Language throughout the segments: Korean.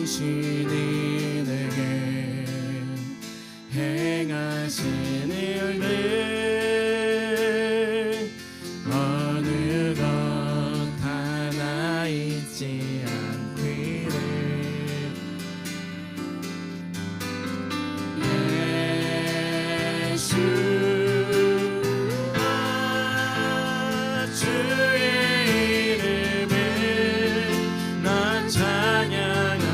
주신 은혜 행하신 일들 어느 것 하나 잊지 않기를 예수 주의 이름을 난 찬양합니다.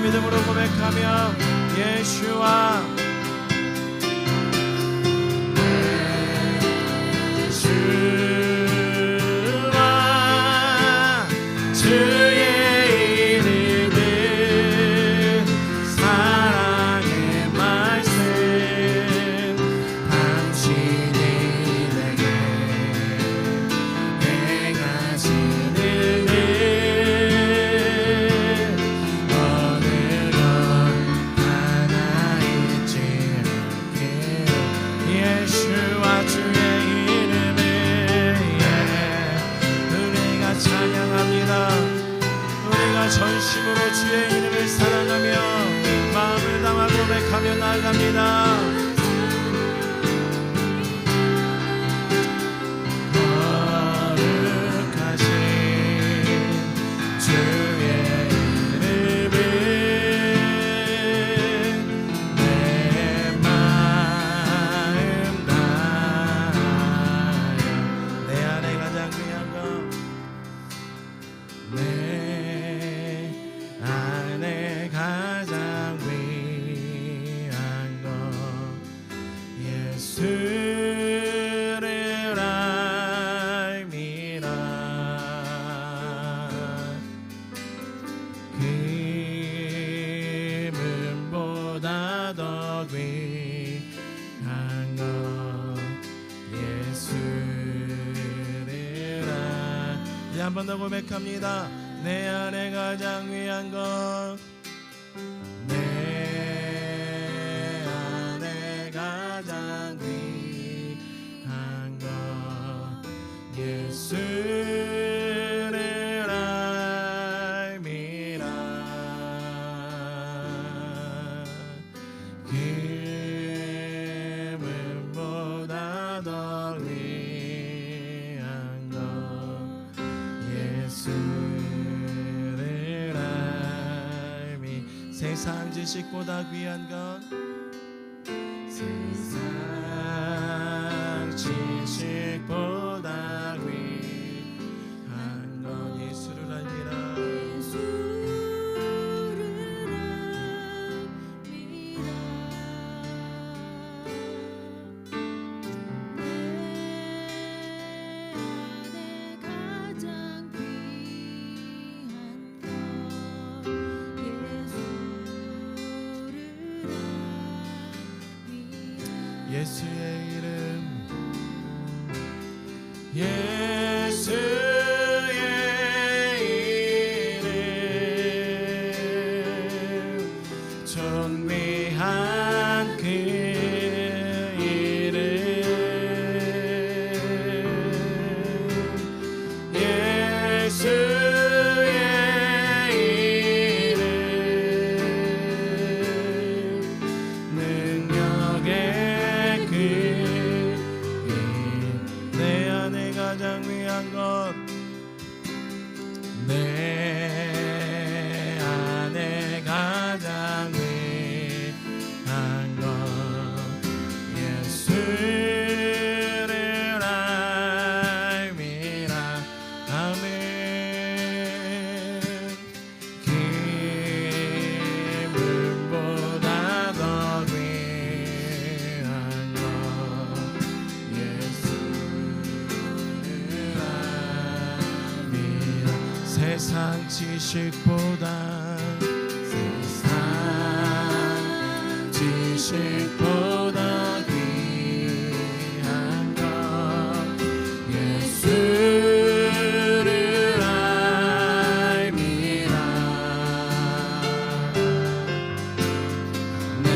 믿음으로 고백하며 예수와 주의 이름은 사랑의 말씀 당신이 내게 행하시는 일 어느 것 하나 잊지 않게 예수와 주의 이름을 우리가 찬양합니다. 우리가 전심으로 주의 이름을 사랑하며 마음을 담아 고백하며 나아갑니다. 거룩하신 주의 이름은 내 마음 다하여 내 안에 가장 귀한 것 내 안에 가장 위한 것 예수를 알미라 금은보다 더 귀한 것 예수를 이제 한 번 더 고백합니다. 내 안에 가장 위한 것 내 안에 가장 위한 것 예수를 알미라 금은보다 더 귀한 것 예수를 알미 세상 지식보다 귀한 것 세상 지식보다 귀한 것 예수를 알미라 예수의 이름 예수의 이름 존귀한 그 이름 예수의 이름 능력의 내 안에 가장 위한 것 내 안에 가장 위한 것 예수를 알미라 아멘 기쁨보다 더 귀한 것 세상 지식보다 귀한 것 예수를 알미라 내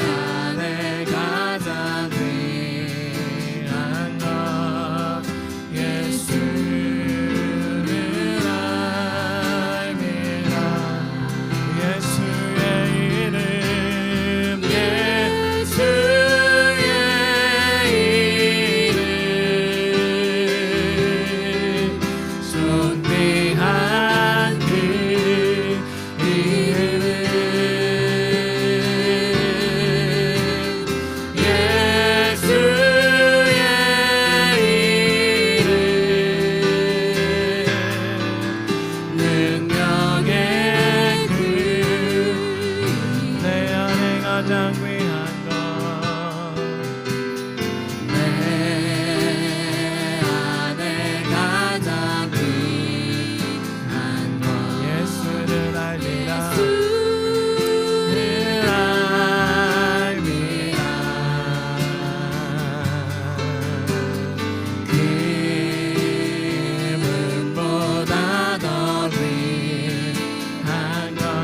안에 가장 귀한 것 예수 가장 위한 것 내 안에 가장 위한 것 예수를 알리라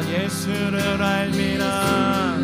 예수를 알미라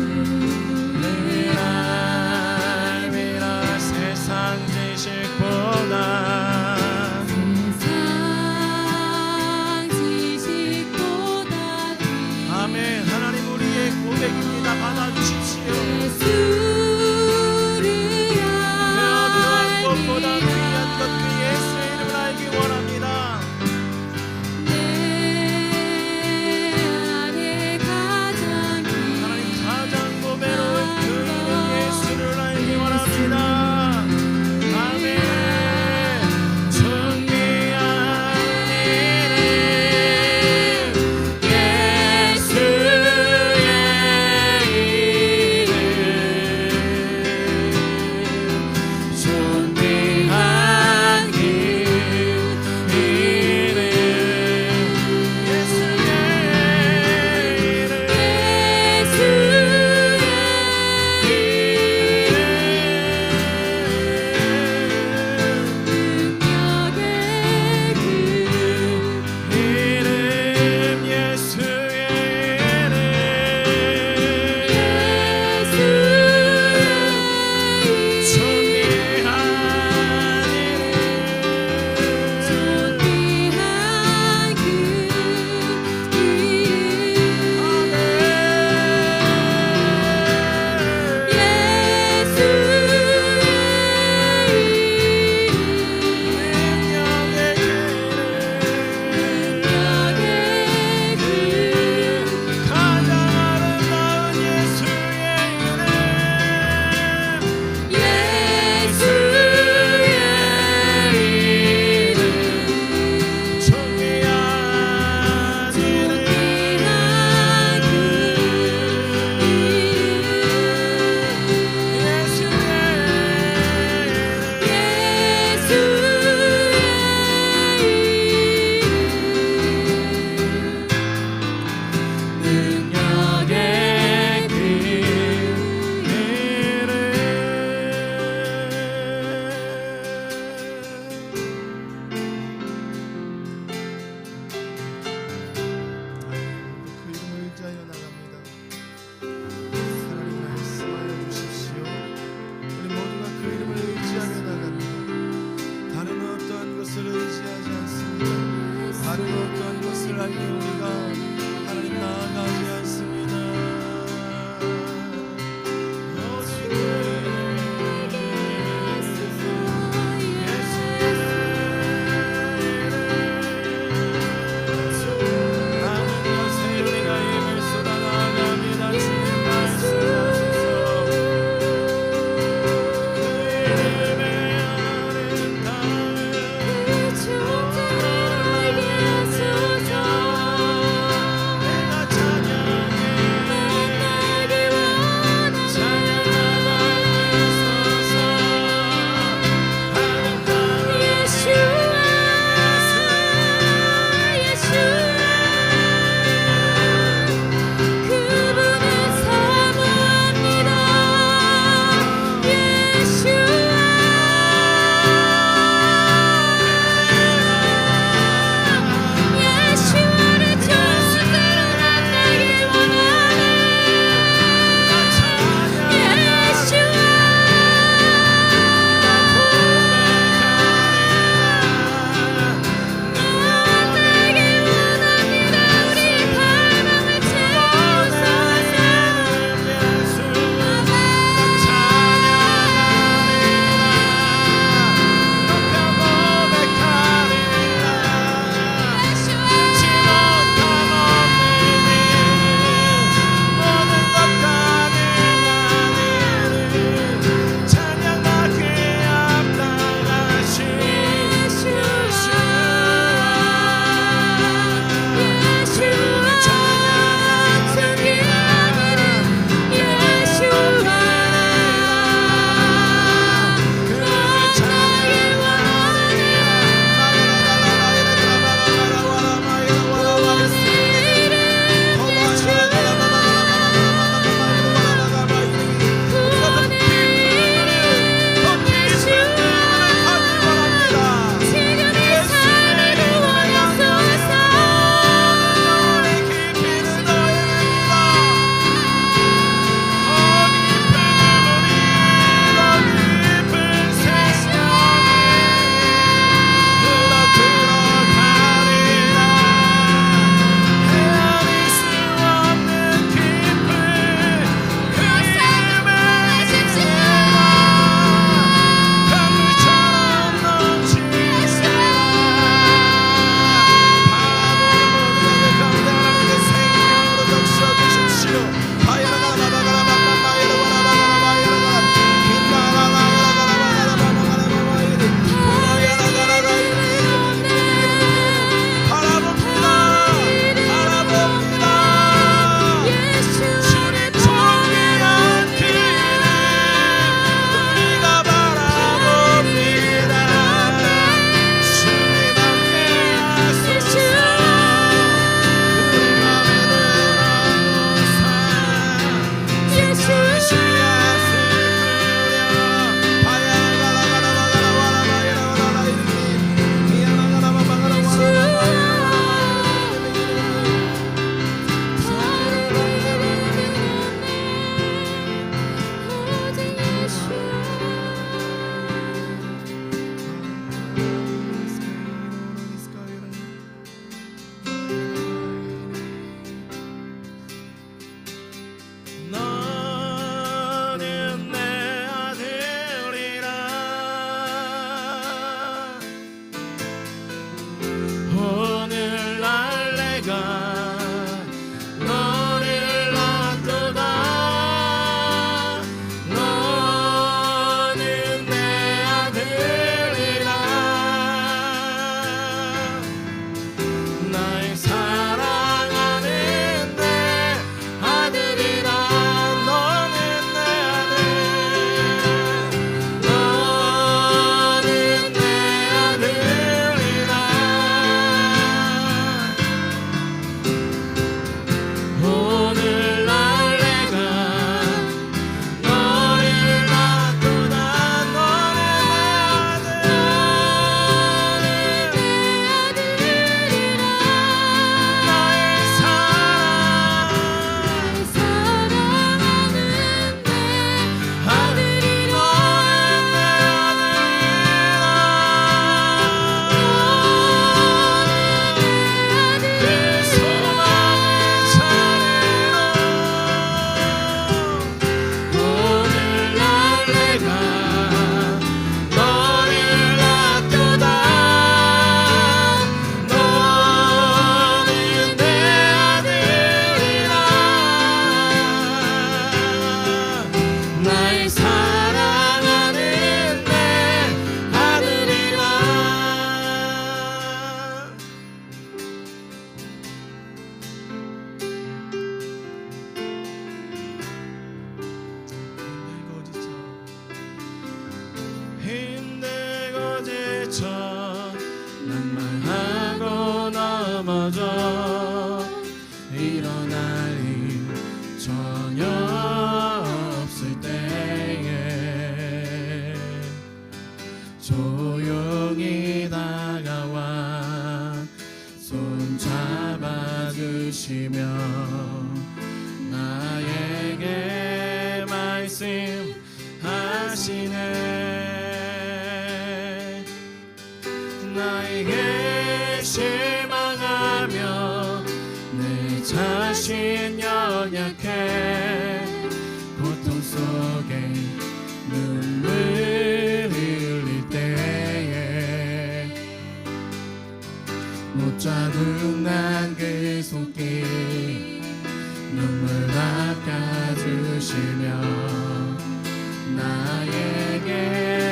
지쳐 낭만하고 넘어져 일어날 힘 전혀 없을 때에 조용히 다가와 손 잡아주시며 나에게 말씀하시네. 나에게 실망하며 내 자신 연약해 고통 속에 눈물 흘릴 때에 못 잡은 난 그 손길 눈물 닦아주시며 나에게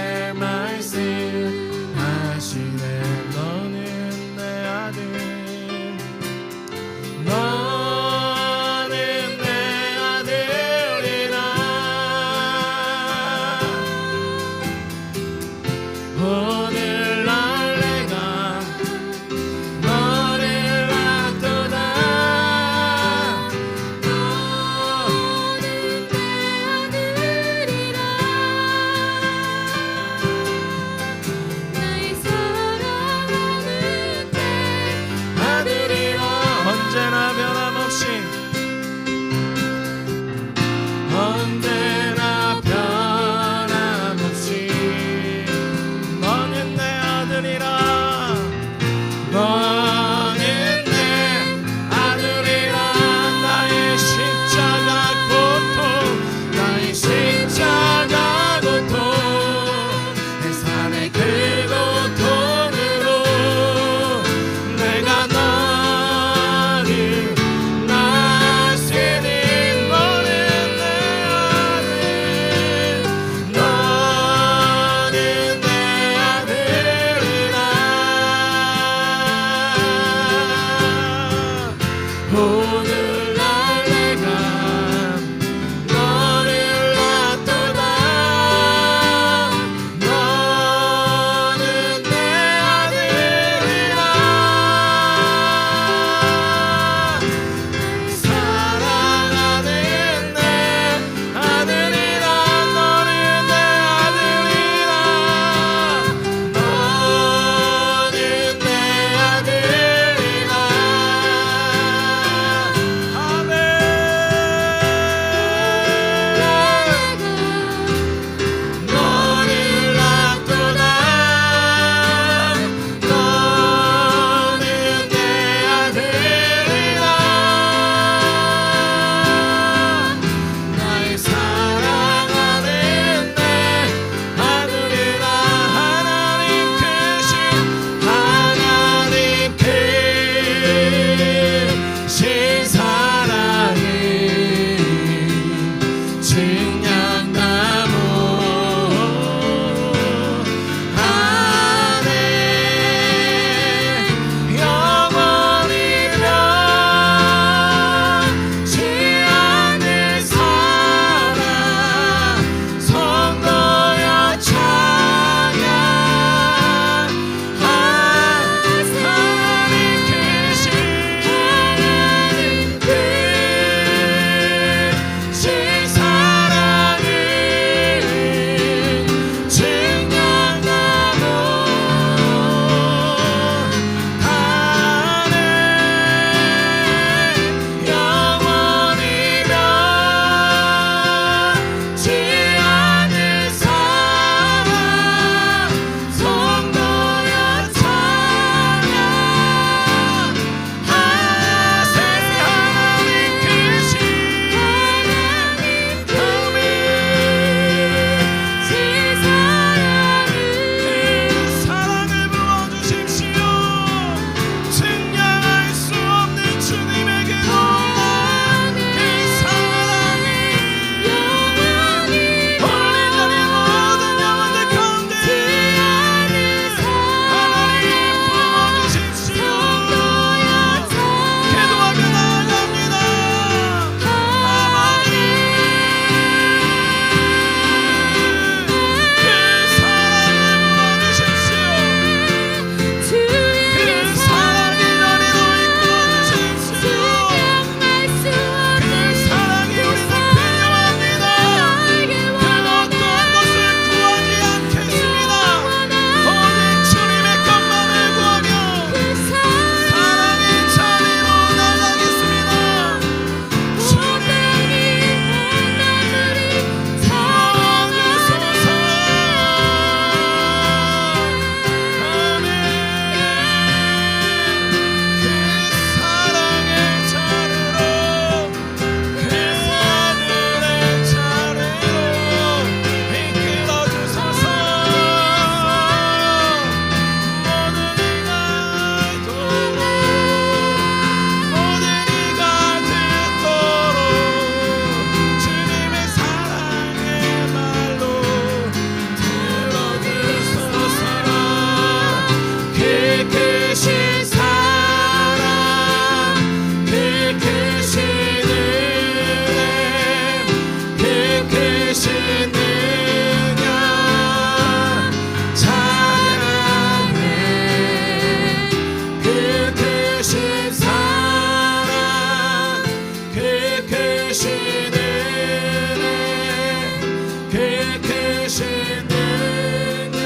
그의 크신 능력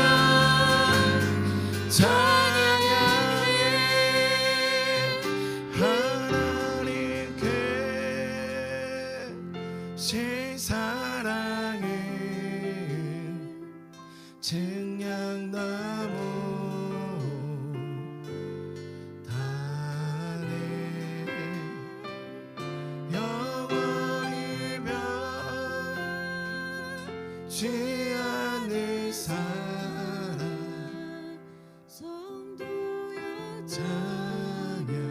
찬양하리 하나님께 신 사랑을 증량나무 달에 영원히 변치 않을 사랑 성도여 찬양하세.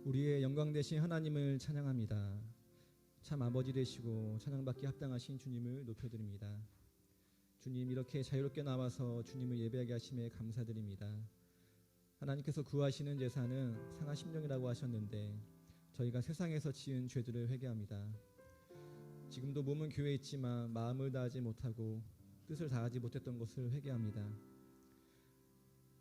우리의 영광 되신 하나님을 찬양합니다. 참 아버지 되시고 찬양받기 합당하신 주님을 높여드립니다. 주님, 이렇게 자유롭게 나와서 주님을 예배하게 하심에 감사드립니다. 하나님께서 구하시는 제사는 상한 심령이라고 하셨는데 저희가 세상에서 지은 죄들을 회개합니다. 지금도 몸은 교회에 있지만 마음을 다하지 못하고 뜻을 다하지 못했던 것을 회개합니다.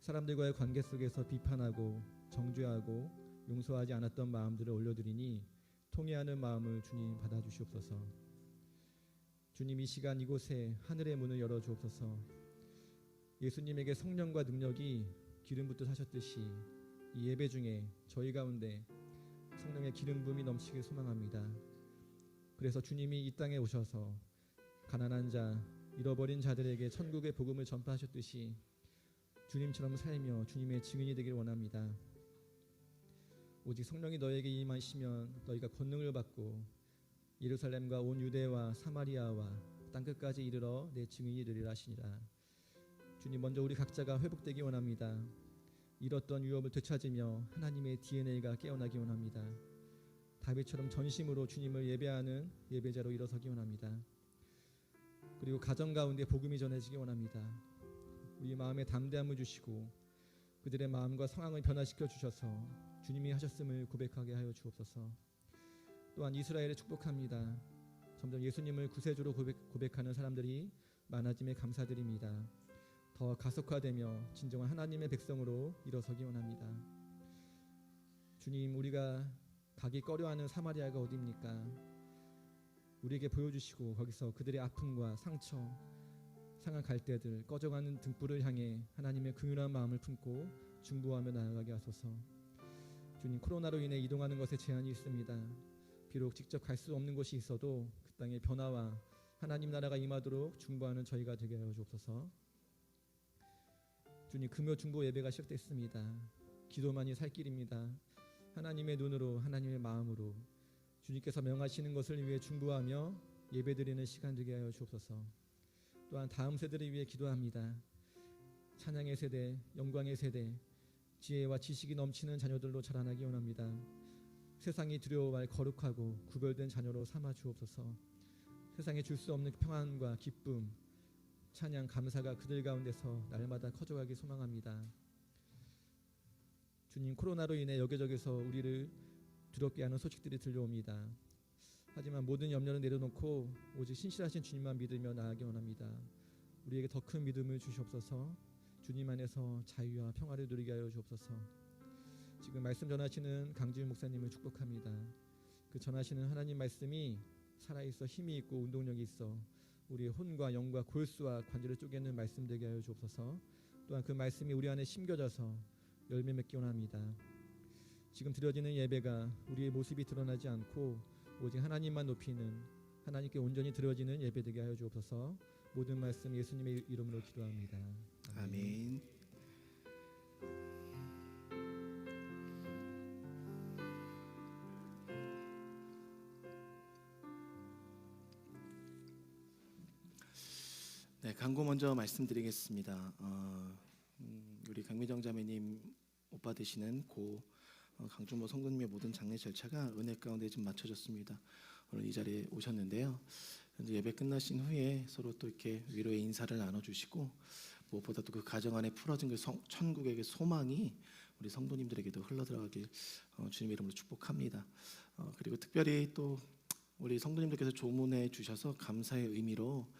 사람들과의 관계 속에서 비판하고 정죄하고 용서하지 않았던 마음들을 올려드리니 통회하는 마음을 주님 받아주시옵소서. 주님, 이 시간 이곳에 하늘의 문을 열어주옵소서. 예수님에게 성령과 능력이 기름 붓듯 하셨듯이 이 예배 중에 저희 가운데 성령의 기름 부음이 넘치길 소망합니다. 그래서 주님이 이 땅에 오셔서 가난한 자, 잃어버린 자들에게 천국의 복음을 전파하셨듯이 주님처럼 살며 주님의 증인이 되길 원합니다. 오직 성령이 너에게 임하시면 너희가 권능을 받고 예루살렘과 온 유대와 사마리아와 땅끝까지 이르러 내 증인이 되리라 하시니라. 주님, 먼저 우리 각자가 회복되기 원합니다. 잃었던 유업을 되찾으며 하나님의 DNA가 깨어나기 원합니다. 다윗처럼 전심으로 주님을 예배하는 예배자로 일어서기 원합니다. 그리고 가정 가운데 복음이 전해지기 원합니다. 우리 마음에 담대함을 주시고 그들의 마음과 상황을 변화시켜 주셔서 주님이 하셨음을 고백하게 하여 주옵소서. 또한 이스라엘을 축복합니다. 점점 예수님을 구세주로 고백하는 사람들이 많아짐에 감사드립니다. 더 가속화되며 진정한 하나님의 백성으로 일어서기 원합니다. 주님, 우리가 가기 꺼려하는 사마리아가 어디입니까? 우리에게 보여주시고 거기서 그들의 아픔과 상처, 상한 갈대들, 꺼져가는 등불을 향해 하나님의 긍휼한 마음을 품고 중보하며 나아가게 하소서. 주님, 코로나로 인해 이동하는 것에 제한이 있습니다. 비록 직접 갈 수 없는 곳이 있어도 그 땅의 변화와 하나님 나라가 임하도록 중보하는 저희가 되게 하여 주옵소서. 주님, 금요 중보 예배가 시작됐습니다. 기도만이 살 길입니다. 하나님의 눈으로 하나님의 마음으로 주님께서 명하시는 것을 위해 중보하며 예배드리는 시간 되게 하여 주옵소서. 또한 다음 세대를 위해 기도합니다. 찬양의 세대, 영광의 세대, 지혜와 지식이 넘치는 자녀들로 자라나기 원합니다. 세상이 두려워할 거룩하고 구별된 자녀로 삼아 주옵소서. 세상에 줄 수 없는 평안과 기쁨, 찬양, 감사가 그들 가운데서 날마다 커져가기 소망합니다. 주님, 코로나로 인해 여기저기서 우리를 두렵게 하는 소식들이 들려옵니다. 하지만 모든 염려는 내려놓고 오직 신실하신 주님만 믿으며 나아가기 원합니다. 우리에게 더 큰 믿음을 주시옵소서. 주님 안에서 자유와 평화를 누리게 하여 주옵소서. 지금 말씀 전하시는 강지훈 목사님을 축복합니다. 그 전하시는 하나님 말씀이 살아있어 힘이 있고 운동력이 있어 우리의 혼과 영과 골수와 관절을 쪼개는 말씀 되게 하여 주옵소서. 또한 그 말씀이 우리 안에 심겨져서 열매 맺기 원합니다. 지금 드려지는 예배가 우리의 모습이 드러나지 않고 오직 하나님만 높이는, 하나님께 온전히 드려지는 예배 되게 하여 주옵소서. 모든 말씀 예수님의 이름으로 기도합니다. 아멘. 네, 광고 먼저 말씀드리겠습니다. 우리 강미정 자매님 오빠 되시는 고 강준모 성도님의 모든 장례 절차가 은혜 가운데 좀 맞춰졌습니다. 오늘 이 자리에 오셨는데요. 예배 끝나신 후에 서로 또 이렇게 위로의 인사를 나눠주시고 무엇보다도 그 가정 안에 풀어진 그 천국의 소망이 우리 성도님들에게도 흘러들어가길 주님의 이름으로 축복합니다. 그리고 특별히 또 우리 성도님들께서 조문해 주셔서 감사의 의미로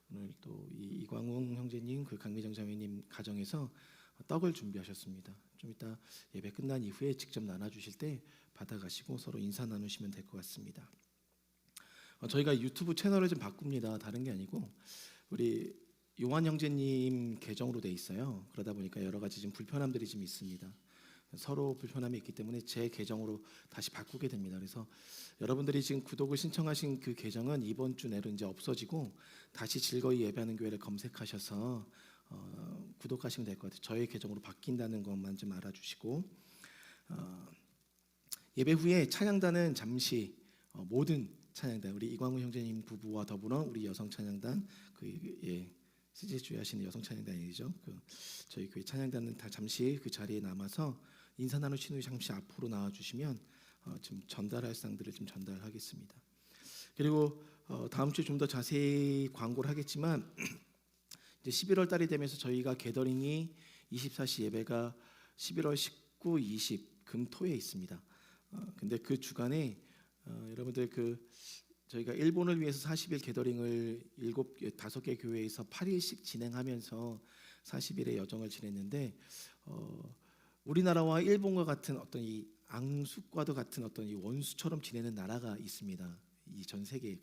오늘 또 이 이광웅 형제님, 그 강미정 자매님 가정에서 떡을 준비하셨습니다. 좀 이따 예배 끝난 이후에 직접 나눠주실 때 받아가시고 서로 인사 나누시면 될 것 같습니다. 저희가 유튜브 채널을 좀 바꿉니다. 다른 게 아니고 우리 요한 형제님 계정으로 돼 있어요. 그러다 보니까 여러 가지 좀 불편함들이 좀 있습니다. 서로 불편함이 있기 때문에 제 계정으로 다시 바꾸게 됩니다. 그래서 여러분들이 지금 구독을 신청하신 그 계정은 이번 주 내로 이제 없어지고 다시 즐거이 예배하는 교회를 검색하셔서 구독하시면 될 것 같아요. 저의 계정으로 바뀐다는 것만 좀 알아주시고, 예배 후에 찬양단은 잠시 모든 찬양단, 우리 이광우 형제님 부부와 더불어 우리 여성 찬양단, CJ 하시는 여성 찬양단이죠. 저희 교회 찬양단은 다 잠시 그 자리에 남아서 인사 나누시는 잠시 앞으로 나와 주시면 좀 전달할 사항들을 좀 전달하겠습니다. 그리고 다음 주에 좀 더 자세히 광고를 하겠지만 이제 11월 달이 되면서 저희가 게더링이 24시 예배가 11월 19, 20 금토에 있습니다. 근데 그 주간에 여러분들 저희가 일본을 위해서 40일 게더링을 5개 교회에서 8일씩 진행하면서 40일의 여정을 지냈는데 우리나라와 일본과 같은 어떤 이 앙숙과도 같은 어떤 이 원수처럼 지내는 나라가 있습니다. 이 전 세계에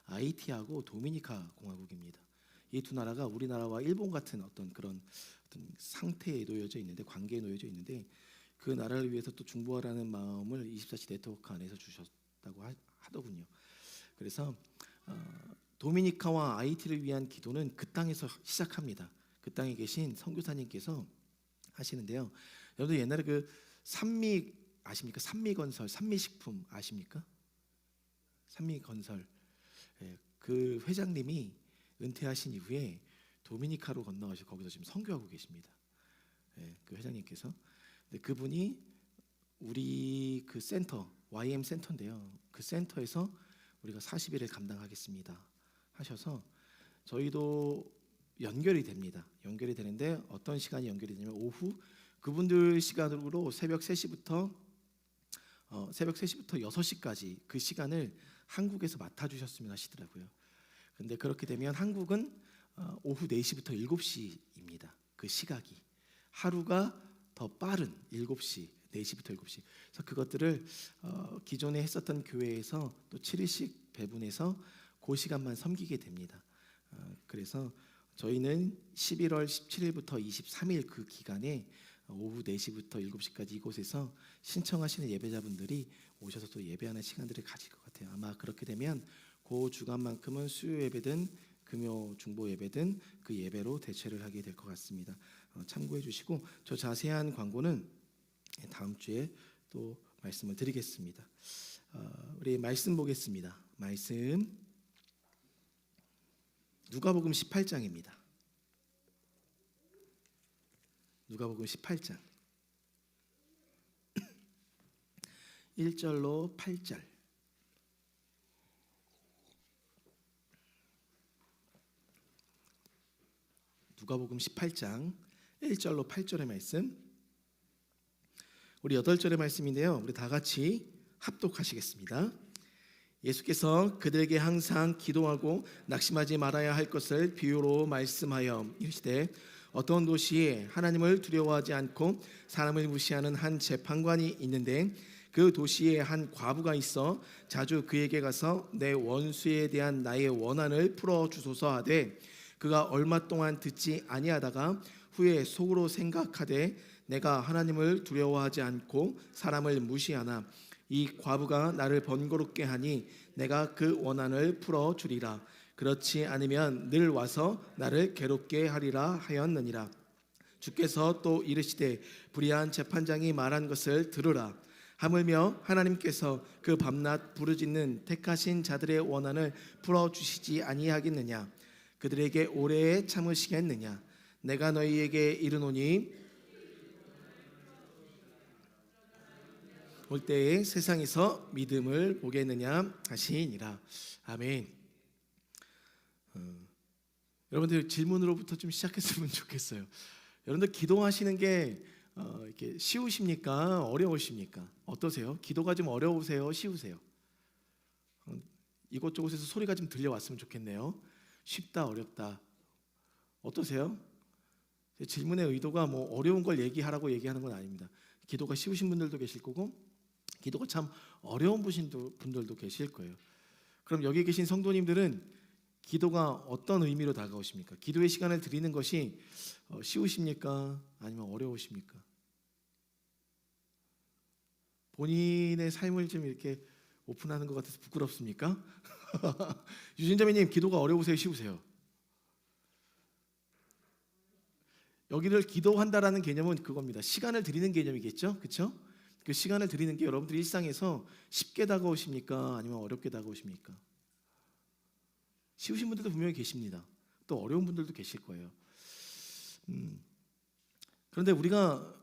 아이티하고 도미니카 공화국입니다. 이 두 나라가 우리나라와 일본 같은 어떤 그런 상태에 놓여져 있는데, 관계에 놓여져 있는데, 그 나라를 위해서 또 중보하라는 마음을 24시 네트워크 안에서 주셨다고 하더군요. 그래서 도미니카와 아이티를 위한 기도는 그 땅에서 시작합니다. 그 땅에 계신 선교사님께서 하시는데요. 여러분들 옛날에 그 산미 아십니까? 산미건설, 산미식품 아십니까? 산미건설. 그 회장님이 은퇴하신 이후에 도미니카로 건너가서 거기서 지금 선교하고 계십니다. 그 회장님께서. 그분이 우리 그 센터, YM 센터인데요. 그 센터에서 우리가 40일을 감당하겠습니다 하셔서 저희도 연결이 됩니다. 연결이 되는데 어떤 시간이 연결이 되냐면 오후 그분들 시간으로 새벽 3시부터 6시까지 그 시간을 한국에서 맡아주셨으면 하시더라고요. 근데 그렇게 되면 한국은 오후 4시부터 7시입니다. 그 시각이 하루가 더 빠른 7시, 4시부터 7시. 그래서 그것들을 기존에 했었던 교회에서 또 7일씩 배분해서 그 시간만 섬기게 됩니다. 그래서 저희는 11월 17일부터 23일 그 기간에 오후 4시부터 7시까지 이곳에서 신청하시는 예배자분들이 오셔서 또 예배하는 시간들을 가질 것 같아요. 아마 그렇게 되면 그 주간만큼은 수요 예배든 금요 중보 예배든 그 예배로 대체를 하게 될 것 같습니다. 참고해 주시고 저 자세한 광고는 다음 주에 또 말씀을 드리겠습니다. 우리 말씀 보겠습니다. 말씀 누가복음 18장입니다. 누가복음 18장 1절로 8절. 누가복음 18장 1절로 8절의 말씀. 우리 8절의 말씀인데요. 우리 다 같이 합독하시겠습니다. 예수께서 그들에게 항상 기도하고 낙심하지 말아야 할 것을 비유로 말씀하여 이르시되 어떤 도시에 하나님을 두려워하지 않고 사람을 무시하는 한 재판관이 있는데 그 도시에 한 과부가 있어 자주 그에게 가서 내 원수에 대한 나의 원한을 풀어주소서 하되 그가 얼마 동안 듣지 아니하다가 후에 속으로 생각하되 내가 하나님을 두려워하지 않고 사람을 무시하나 이 과부가 나를 번거롭게 하니 내가 그 원한을 풀어주리라. 그렇지 않으면 늘 와서 나를 괴롭게 하리라 하였느니라. 주께서 또 이르시되 불의한 재판장이 말한 것을 들으라. 하물며 하나님께서 그 밤낮 부르짖는 택하신 자들의 원한을 풀어주시지 아니하겠느냐. 그들에게 오래 참으시겠느냐. 내가 너희에게 이르노니 올 때에 세상에서 믿음을 보겠느냐 하시니라. 아멘. 여러분들 질문으로부터 좀 시작했으면 좋겠어요. 여러분들 기도하시는 게 이렇게 쉬우십니까? 어려우십니까? 어떠세요? 기도가 좀 어려우세요? 쉬우세요? 이곳저곳에서 소리가 좀 들려왔으면 좋겠네요. 쉽다, 어렵다. 어떠세요? 제 질문의 의도가 뭐 어려운 걸 얘기하라고 얘기하는 건 아닙니다. 기도가 쉬우신 분들도 계실 거고 기도가 참 어려운 분들도 계실 거예요. 그럼 여기 계신 성도님들은 기도가 어떤 의미로 다가오십니까? 기도의 시간을 드리는 것이 쉬우십니까? 아니면 어려우십니까? 본인의 삶을 좀 이렇게 오픈하는 것 같아서 부끄럽습니까? 유진자매님, 기도가 어려우세요? 쉬우세요? 여기를 기도한다라는 개념은 그겁니다. 시간을 드리는 개념이겠죠, 그렇죠? 그 시간을 드리는 게 여러분들이 일상에서 쉽게 다가오십니까? 아니면 어렵게 다가오십니까? 쉬우신 분들도 분명히 계십니다. 또 어려운 분들도 계실 거예요. 그런데 우리가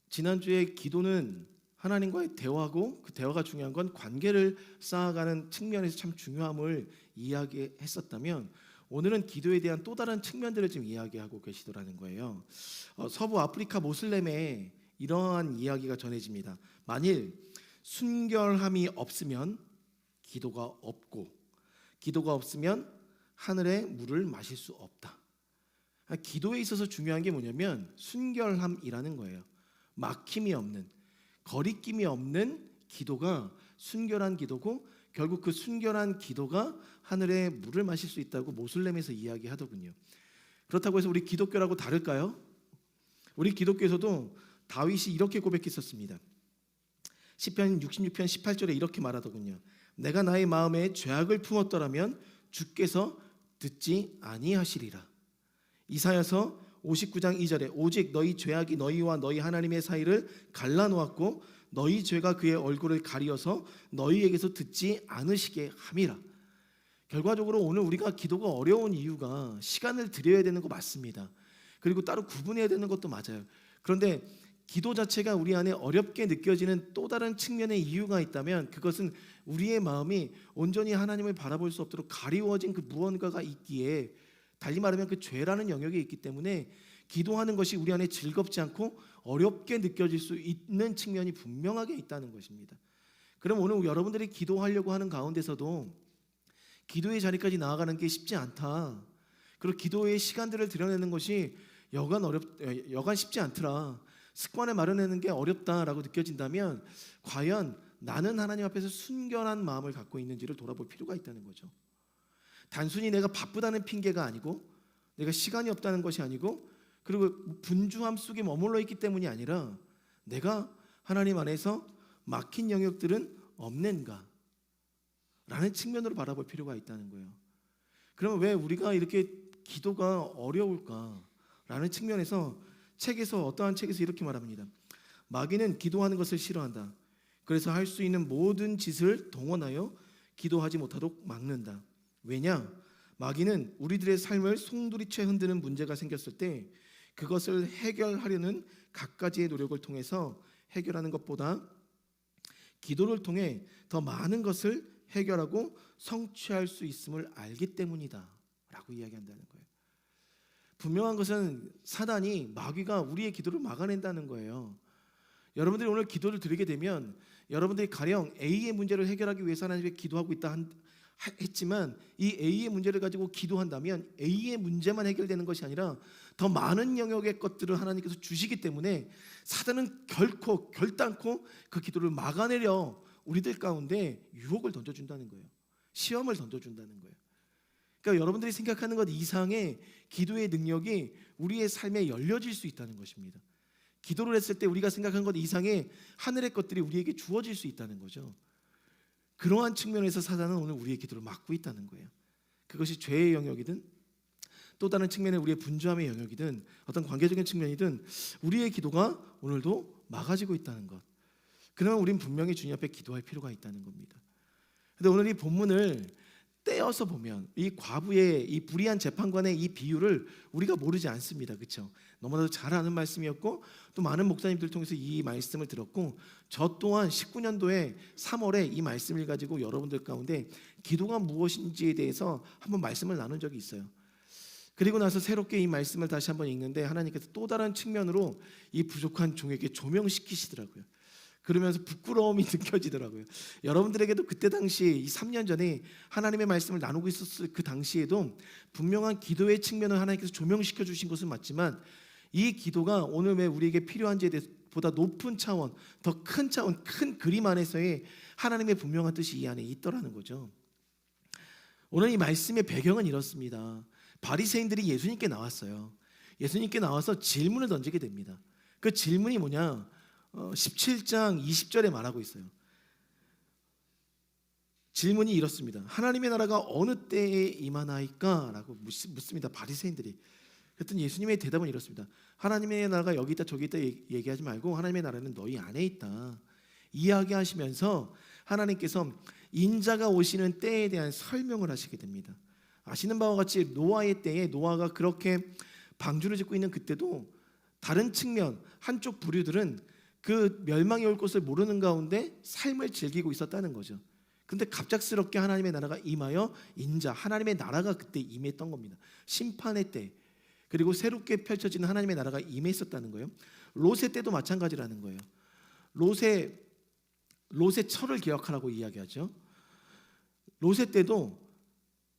지난주에 기도는 하나님과의 대화고 그 대화가 중요한 건 관계를 쌓아가는 측면에서 참 중요함을 이야기했었다면 오늘은 기도에 대한 또 다른 측면들을 지금 이야기하고 계시더라는 거예요. 서부 아프리카 모슬렘에 이러한 이야기가 전해집니다. 만일 순결함이 없으면 기도가 없고 기도가 없으면 하늘의 물을 마실 수 없다. 기도에 있어서 중요한 게 뭐냐면 순결함이라는 거예요. 막힘이 없는, 거리낌이 없는 기도가 순결한 기도고 결국 그 순결한 기도가 하늘의 물을 마실 수 있다고 모슬렘에서 이야기하더군요. 그렇다고 해서 우리 기독교라고 다를까요? 우리 기독교에서도 다윗이 이렇게 고백했었습니다. 시편 66편 18절에 이렇게 말하더군요. 내가 나의 마음에 죄악을 품었더라면 주께서 듣지 아니하시리라. 이사야서 59장 2절에 오직 너희 죄악이 너희와 너희 하나님의 사이를 갈라놓았고 너희 죄가 그의 얼굴을 가리어서 너희에게서 듣지 않으시게 함이라. 결과적으로 오늘 우리가 기도가 어려운 이유가 시간을 드려야 되는 거 맞습니다. 그리고 따로 구분해야 되는 것도 맞아요. 그런데 기도 자체가 우리 안에 어렵게 느껴지는 또 다른 측면의 이유가 있다면 그것은 우리의 마음이 온전히 하나님을 바라볼 수 없도록 가리워진 그 무언가가 있기에, 달리 말하면 그 죄라는 영역이 있기 때문에 기도하는 것이 우리 안에 즐겁지 않고 어렵게 느껴질 수 있는 측면이 분명하게 있다는 것입니다. 그럼 오늘 여러분들이 기도하려고 하는 가운데서도 기도의 자리까지 나아가는 게 쉽지 않다. 그리고 기도의 시간들을 드려내는 것이 여간 쉽지 않더라. 습관을 마련하는 게 어렵다라고 느껴진다면 과연 나는 하나님 앞에서 순결한 마음을 갖고 있는지를 돌아볼 필요가 있다는 거죠. 단순히 내가 바쁘다는 핑계가 아니고 내가 시간이 없다는 것이 아니고 그리고 분주함 속에 머물러 있기 때문이 아니라 내가 하나님 안에서 막힌 영역들은 없는가 라는 측면으로 바라볼 필요가 있다는 거예요. 그러면 왜 우리가 이렇게 기도가 어려울까 라는 측면에서 어떠한 책에서 이렇게 말합니다. 마귀는 기도하는 것을 싫어한다. 그래서 할 수 있는 모든 짓을 동원하여 기도하지 못하도록 막는다. 왜냐? 마귀는 우리들의 삶을 송두리째 흔드는 문제가 생겼을 때 그것을 해결하려는 갖가지의 노력을 통해서 해결하는 것보다 기도를 통해 더 많은 것을 해결하고 성취할 수 있음을 알기 때문이다 라고 이야기한다는 거예요. 분명한 것은 사단이, 마귀가 우리의 기도를 막아낸다는 거예요. 여러분들이 오늘 기도를 드리게 되면 여러분들이 가령 A의 문제를 해결하기 위해서 하나님께 기도하고 있다 했지만 이 A의 문제를 가지고 기도한다면 A의 문제만 해결되는 것이 아니라 더 많은 영역의 것들을 하나님께서 주시기 때문에 사단은 결단코 그 기도를 막아내려 우리들 가운데 유혹을 던져준다는 거예요. 시험을 던져준다는 거예요. 그러니까 여러분들이 생각하는 것 이상의 기도의 능력이 우리의 삶에 열려질 수 있다는 것입니다. 기도를 했을 때 우리가 생각한 것 이상의 하늘의 것들이 우리에게 주어질 수 있다는 거죠. 그러한 측면에서 사단은 오늘 우리의 기도를 막고 있다는 거예요. 그것이 죄의 영역이든 또 다른 측면의 우리의 분주함의 영역이든 어떤 관계적인 측면이든 우리의 기도가 오늘도 막아지고 있다는 것. 그러면 우린 분명히 주님 앞에 기도할 필요가 있다는 겁니다. 그런데 오늘 이 본문을 떼어서 보면 이 과부의 이 불의한 재판관의 이 비유를 우리가 모르지 않습니다. 그렇죠? 너무나도 잘 아는 말씀이었고 또 많은 목사님들 통해서 이 말씀을 들었고 저 또한 19년도에 3월에 이 말씀을 가지고 여러분들 가운데 기도가 무엇인지에 대해서 한번 말씀을 나눈 적이 있어요. 그리고 나서 새롭게 이 말씀을 다시 한번 읽는데 하나님께서 또 다른 측면으로 이 부족한 종에게 조명시키시더라고요. 그러면서 부끄러움이 느껴지더라고요. 여러분들에게도 그때 당시 이 3년 전에 하나님의 말씀을 나누고 있었을 그 당시에도 분명한 기도의 측면을 하나님께서 조명시켜 주신 것은 맞지만 이 기도가 오늘 왜 우리에게 필요한지에 대해서 보다 높은 차원, 더 큰 차원, 큰 그림 안에서의 하나님의 분명한 뜻이 이 안에 있더라는 거죠. 오늘 이 말씀의 배경은 이렇습니다. 바리새인들이 예수님께 나왔어요. 예수님께 나와서 질문을 던지게 됩니다. 그 질문이 뭐냐? 17장 20절에 말하고 있어요. 질문이 이렇습니다. 하나님의 나라가 어느 때에 임하나이까? 라고 묻습니다. 바리새인들이. 그랬더니 예수님의 대답은 이렇습니다. 하나님의 나라가 여기 있다 저기 있다 얘기하지 말고 하나님의 나라는 너희 안에 있다 이야기하시면서 하나님께서 인자가 오시는 때에 대한 설명을 하시게 됩니다. 아시는 바와 같이 노아의 때에 노아가 그렇게 방주를 짓고 있는 그때도 다른 측면 한쪽 부류들은 그 멸망이 올 것을 모르는 가운데 삶을 즐기고 있었다는 거죠. 그런데 갑작스럽게 하나님의 나라가 임하여 인자 하나님의 나라가 그때 임했던 겁니다. 심판의 때 그리고 새롭게 펼쳐지는 하나님의 나라가 임했었다는 거예요. 롯의 때도 마찬가지라는 거예요. 롯의 철을 기억하라고 이야기하죠. 롯의 때도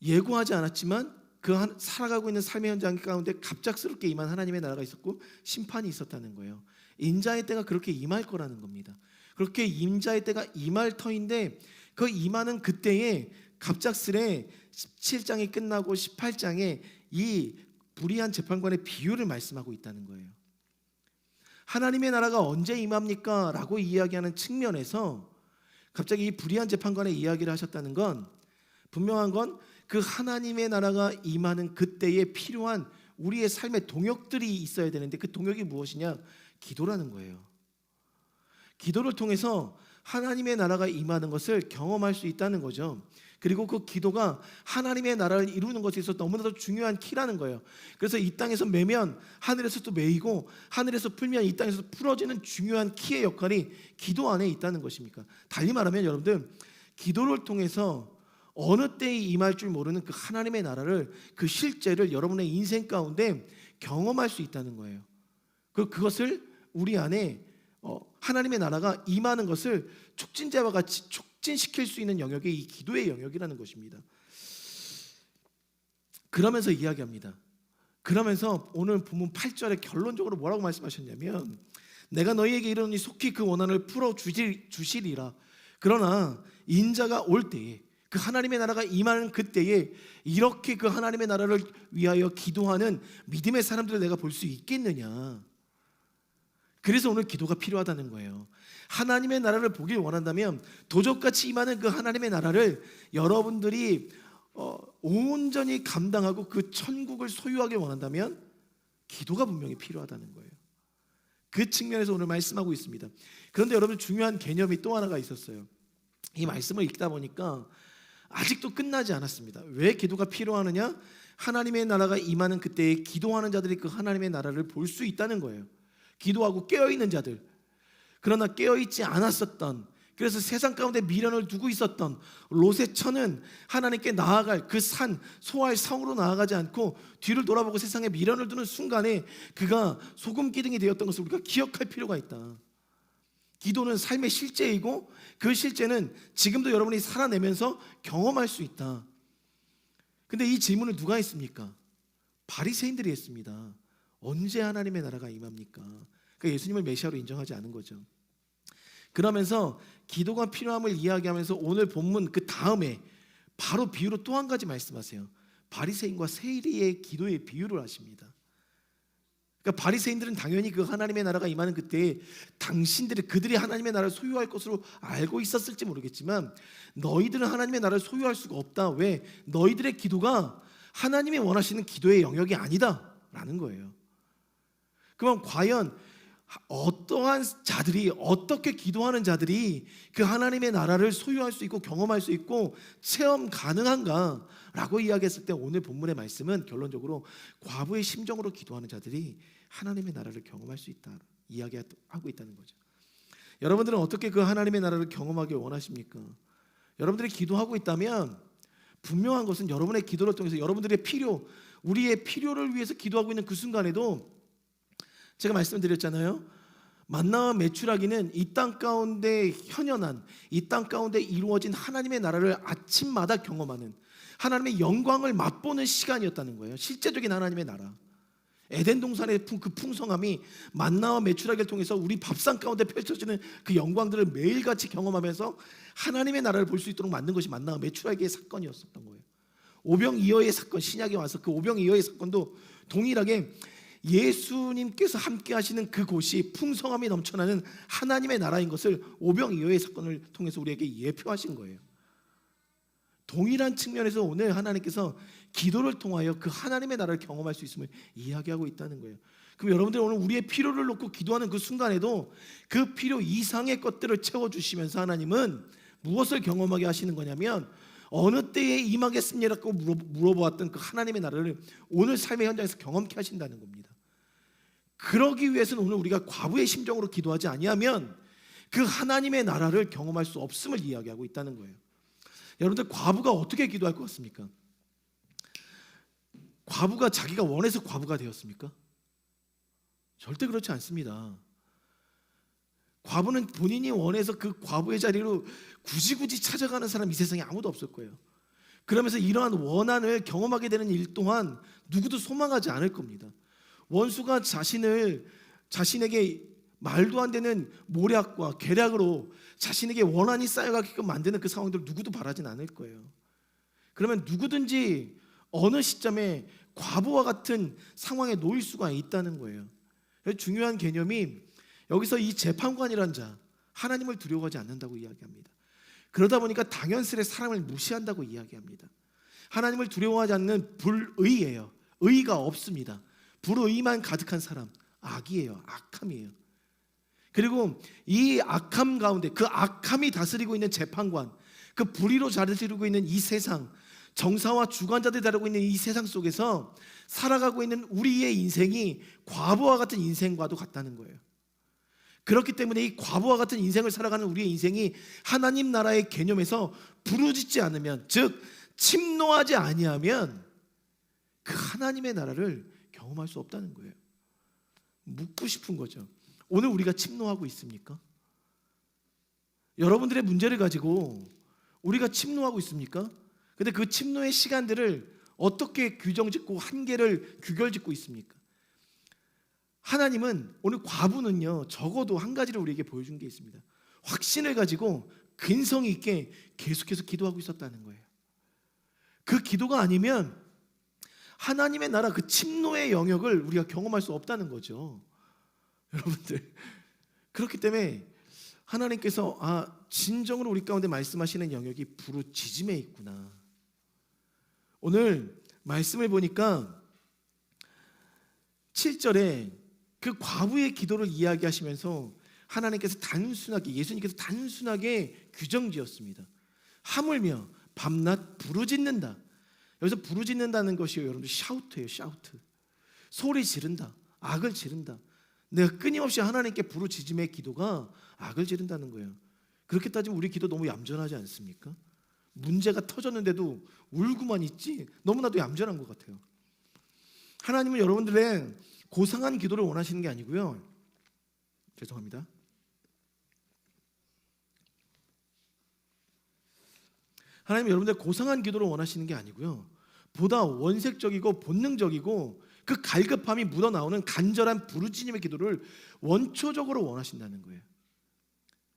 예고하지 않았지만 그 살아가고 있는 삶의 현장 가운데 갑작스럽게 임한 하나님의 나라가 있었고 심판이 있었다는 거예요. 인자의 때가 그렇게 임할 거라는 겁니다. 그렇게 인자의 때가 임할 터인데 그 임하는 그때에 갑작스레 17장이 끝나고 18장에 이 불의한 재판관의 비유를 말씀하고 있다는 거예요. 하나님의 나라가 언제 임합니까? 라고 이야기하는 측면에서 갑자기 이 불의한 재판관의 이야기를 하셨다는 건 분명한 건 그 하나님의 나라가 임하는 그때에 필요한 우리의 삶의 동역들이 있어야 되는데 그 동역이 무엇이냐? 기도라는 거예요. 기도를 통해서 하나님의 나라가 임하는 것을 경험할 수 있다는 거죠. 그리고 그 기도가 하나님의 나라를 이루는 것에 있어서 너무나도 중요한 키라는 거예요. 그래서 이 땅에서 매면 하늘에서 또 매이고 하늘에서 풀면 이 땅에서 풀어지는 중요한 키의 역할이 기도 안에 있다는 것입니까? 달리 말하면 여러분들 기도를 통해서 어느 때에 임할 줄 모르는 그 하나님의 나라를 그 실제를 여러분의 인생 가운데 경험할 수 있다는 거예요. 그것을 우리 안에 하나님의 나라가 임하는 것을 촉진제와 같이 촉진시킬 수 있는 영역이 이 기도의 영역이라는 것입니다. 그러면서 이야기합니다. 그러면서 오늘 본문 8절에 결론적으로 뭐라고 말씀하셨냐면 내가 너희에게 이르노니 속히 그 원한을 풀어 주시리라. 그러나 인자가 올 때에 그 하나님의 나라가 임하는 그때에 이렇게 그 하나님의 나라를 위하여 기도하는 믿음의 사람들을 내가 볼 수 있겠느냐. 그래서 오늘 기도가 필요하다는 거예요. 하나님의 나라를 보길 원한다면 도적같이 임하는 그 하나님의 나라를 여러분들이 온전히 감당하고 그 천국을 소유하길 원한다면 기도가 분명히 필요하다는 거예요. 그 측면에서 오늘 말씀하고 있습니다. 그런데 여러분 중요한 개념이 또 하나가 있었어요. 이 말씀을 읽다 보니까 아직도 끝나지 않았습니다. 왜 기도가 필요하느냐? 하나님의 나라가 임하는 그때에 기도하는 자들이 그 하나님의 나라를 볼 수 있다는 거예요. 기도하고 깨어있는 자들, 그러나 깨어있지 않았었던, 그래서 세상 가운데 미련을 두고 있었던 롯의 처는 하나님께 나아갈 그 산 소알 성으로 나아가지 않고 뒤를 돌아보고 세상에 미련을 두는 순간에 그가 소금 기둥이 되었던 것을 우리가 기억할 필요가 있다. 기도는 삶의 실제이고 그 실제는 지금도 여러분이 살아내면서 경험할 수 있다. 근데 이 질문을 누가 했습니까? 바리새인들이 했습니다. 언제 하나님의 나라가 임합니까? 그러니까 예수님을 메시아로 인정하지 않은 거죠. 그러면서 기도가 필요함을 이야기하면서 오늘 본문 그 다음에 바로 비유로 또 한 가지 말씀하세요. 바리새인과 세리의 기도의 비유를 하십니다. 그러니까 바리새인들은 당연히 그 하나님의 나라가 임하는 그때에 그들이 하나님의 나라를 소유할 것으로 알고 있었을지 모르겠지만 너희들은 하나님의 나라를 소유할 수가 없다. 왜? 너희들의 기도가 하나님이 원하시는 기도의 영역이 아니다 라는 거예요. 그럼 과연 어떠한 자들이, 어떻게 기도하는 자들이 그 하나님의 나라를 소유할 수 있고 경험할 수 있고 체험 가능한가 라고 이야기했을 때 오늘 본문의 말씀은 결론적으로 과부의 심정으로 기도하는 자들이 하나님의 나라를 경험할 수 있다 이야기하고 있다는 거죠. 여러분들은 어떻게 그 하나님의 나라를 경험하길 원하십니까? 여러분들이 기도하고 있다면 분명한 것은 여러분의 기도를 통해서 여러분들의 필요, 우리의 필요를 위해서 기도하고 있는 그 순간에도 제가 말씀드렸잖아요. 만나와 메추라기는 이 땅 가운데 현현한, 이 땅 가운데 이루어진 하나님의 나라를 아침마다 경험하는, 하나님의 영광을 맛보는 시간이었다는 거예요. 실제적인 하나님의 나라. 에덴 동산의 그 풍성함이 만나와 메추라기를 통해서 우리 밥상 가운데 펼쳐지는 그 영광들을 매일같이 경험하면서 하나님의 나라를 볼 수 있도록 만든 것이 만나와 메추라기의 사건이었었던 거예요. 오병이어의 사건, 신약에 와서 그 오병이어의 사건도 동일하게 예수님께서 함께 하시는 그곳이 풍성함이 넘쳐나는 하나님의 나라인 것을 오병이어의 사건을 통해서 우리에게 예표하신 거예요. 동일한 측면에서 오늘 하나님께서 기도를 통하여 그 하나님의 나라를 경험할 수 있음을 이야기하고 있다는 거예요. 그럼 여러분들 오늘 우리의 필요를 놓고 기도하는 그 순간에도 그 필요 이상의 것들을 채워주시면서 하나님은 무엇을 경험하게 하시는 거냐면 어느 때에 임하겠습니다라고 물어보았던 그 하나님의 나라를 오늘 삶의 현장에서 경험케 하신다는 겁니다. 그러기 위해서는 오늘 우리가 과부의 심정으로 기도하지 아니하면 그 하나님의 나라를 경험할 수 없음을 이야기하고 있다는 거예요. 여러분들 과부가 어떻게 기도할 것 같습니까? 과부가 자기가 원해서 과부가 되었습니까? 절대 그렇지 않습니다. 과부는 본인이 원해서 그 과부의 자리로 굳이 찾아가는 사람 이 세상에 아무도 없을 거예요. 그러면서 이러한 원한을 경험하게 되는 일 또한 누구도 소망하지 않을 겁니다. 원수가 자신에게 말도 안 되는 모략과 계략으로 자신에게 원한이 쌓여가게끔 만드는 그 상황들을 누구도 바라진 않을 거예요. 그러면 누구든지 어느 시점에 과부와 같은 상황에 놓일 수가 있다는 거예요. 중요한 개념이 여기서 이 재판관이란 자, 하나님을 두려워하지 않는다고 이야기합니다. 그러다 보니까 당연스레 사람을 무시한다고 이야기합니다. 하나님을 두려워하지 않는 불의예요. 의가 없습니다. 불의만 가득한 사람, 악이에요. 악함이에요. 그리고 이 악함 가운데 그 악함이 다스리고 있는 재판관, 그 불의로 다스리고 있는 이 세상, 정사와 주관자들이 다루고 있는 이 세상 속에서 살아가고 있는 우리의 인생이 과부와 같은 인생과도 같다는 거예요. 그렇기 때문에 이 과부와 같은 인생을 살아가는 우리의 인생이 하나님 나라의 개념에서 부르짖지 않으면, 즉 침노하지 아니하면 그 하나님의 나라를 경험할 수 없다는 거예요. 묻고 싶은 거죠. 오늘 우리가 침노하고 있습니까? 여러분들의 문제를 가지고 우리가 침노하고 있습니까? 근데 그 침노의 시간들을 어떻게 규정짓고 한계를 규결짓고 있습니까? 하나님은 오늘 과부는요, 적어도 한 가지를 우리에게 보여준 게 있습니다. 확신을 가지고 근성이 있게 계속해서 기도하고 있었다는 거예요. 그 기도가 아니면 하나님의 나라 그 침노의 영역을 우리가 경험할 수 없다는 거죠. 여러분들, 그렇기 때문에 하나님께서 진정으로 우리 가운데 말씀하시는 영역이 부르짖음에 있구나. 오늘 말씀을 보니까 7절에 그 과부의 기도를 이야기하시면서 하나님께서 단순하게, 예수님께서 단순하게 규정지었습니다. 하물며 밤낮 부르짖는다. 여기서 부르짖는다는 것이요, 여러분들 샤우트예요. 샤우트. 소리 지른다. 악을 지른다. 내가 끊임없이 하나님께 부르짖음의 기도가 악을 지른다는 거예요. 그렇게 따지면 우리 기도 너무 얌전하지 않습니까? 문제가 터졌는데도 울고만 있지 너무나도 얌전한 것 같아요. 하나님은 여러분들의 고상한 기도를 원하시는 게 아니고요. 죄송합니다. 하나님은 여러분들의 고상한 기도를 원하시는 게 아니고요. 보다 원색적이고 본능적이고 그 갈급함이 묻어나오는 간절한 부르짖음의 기도를 원초적으로 원하신다는 거예요.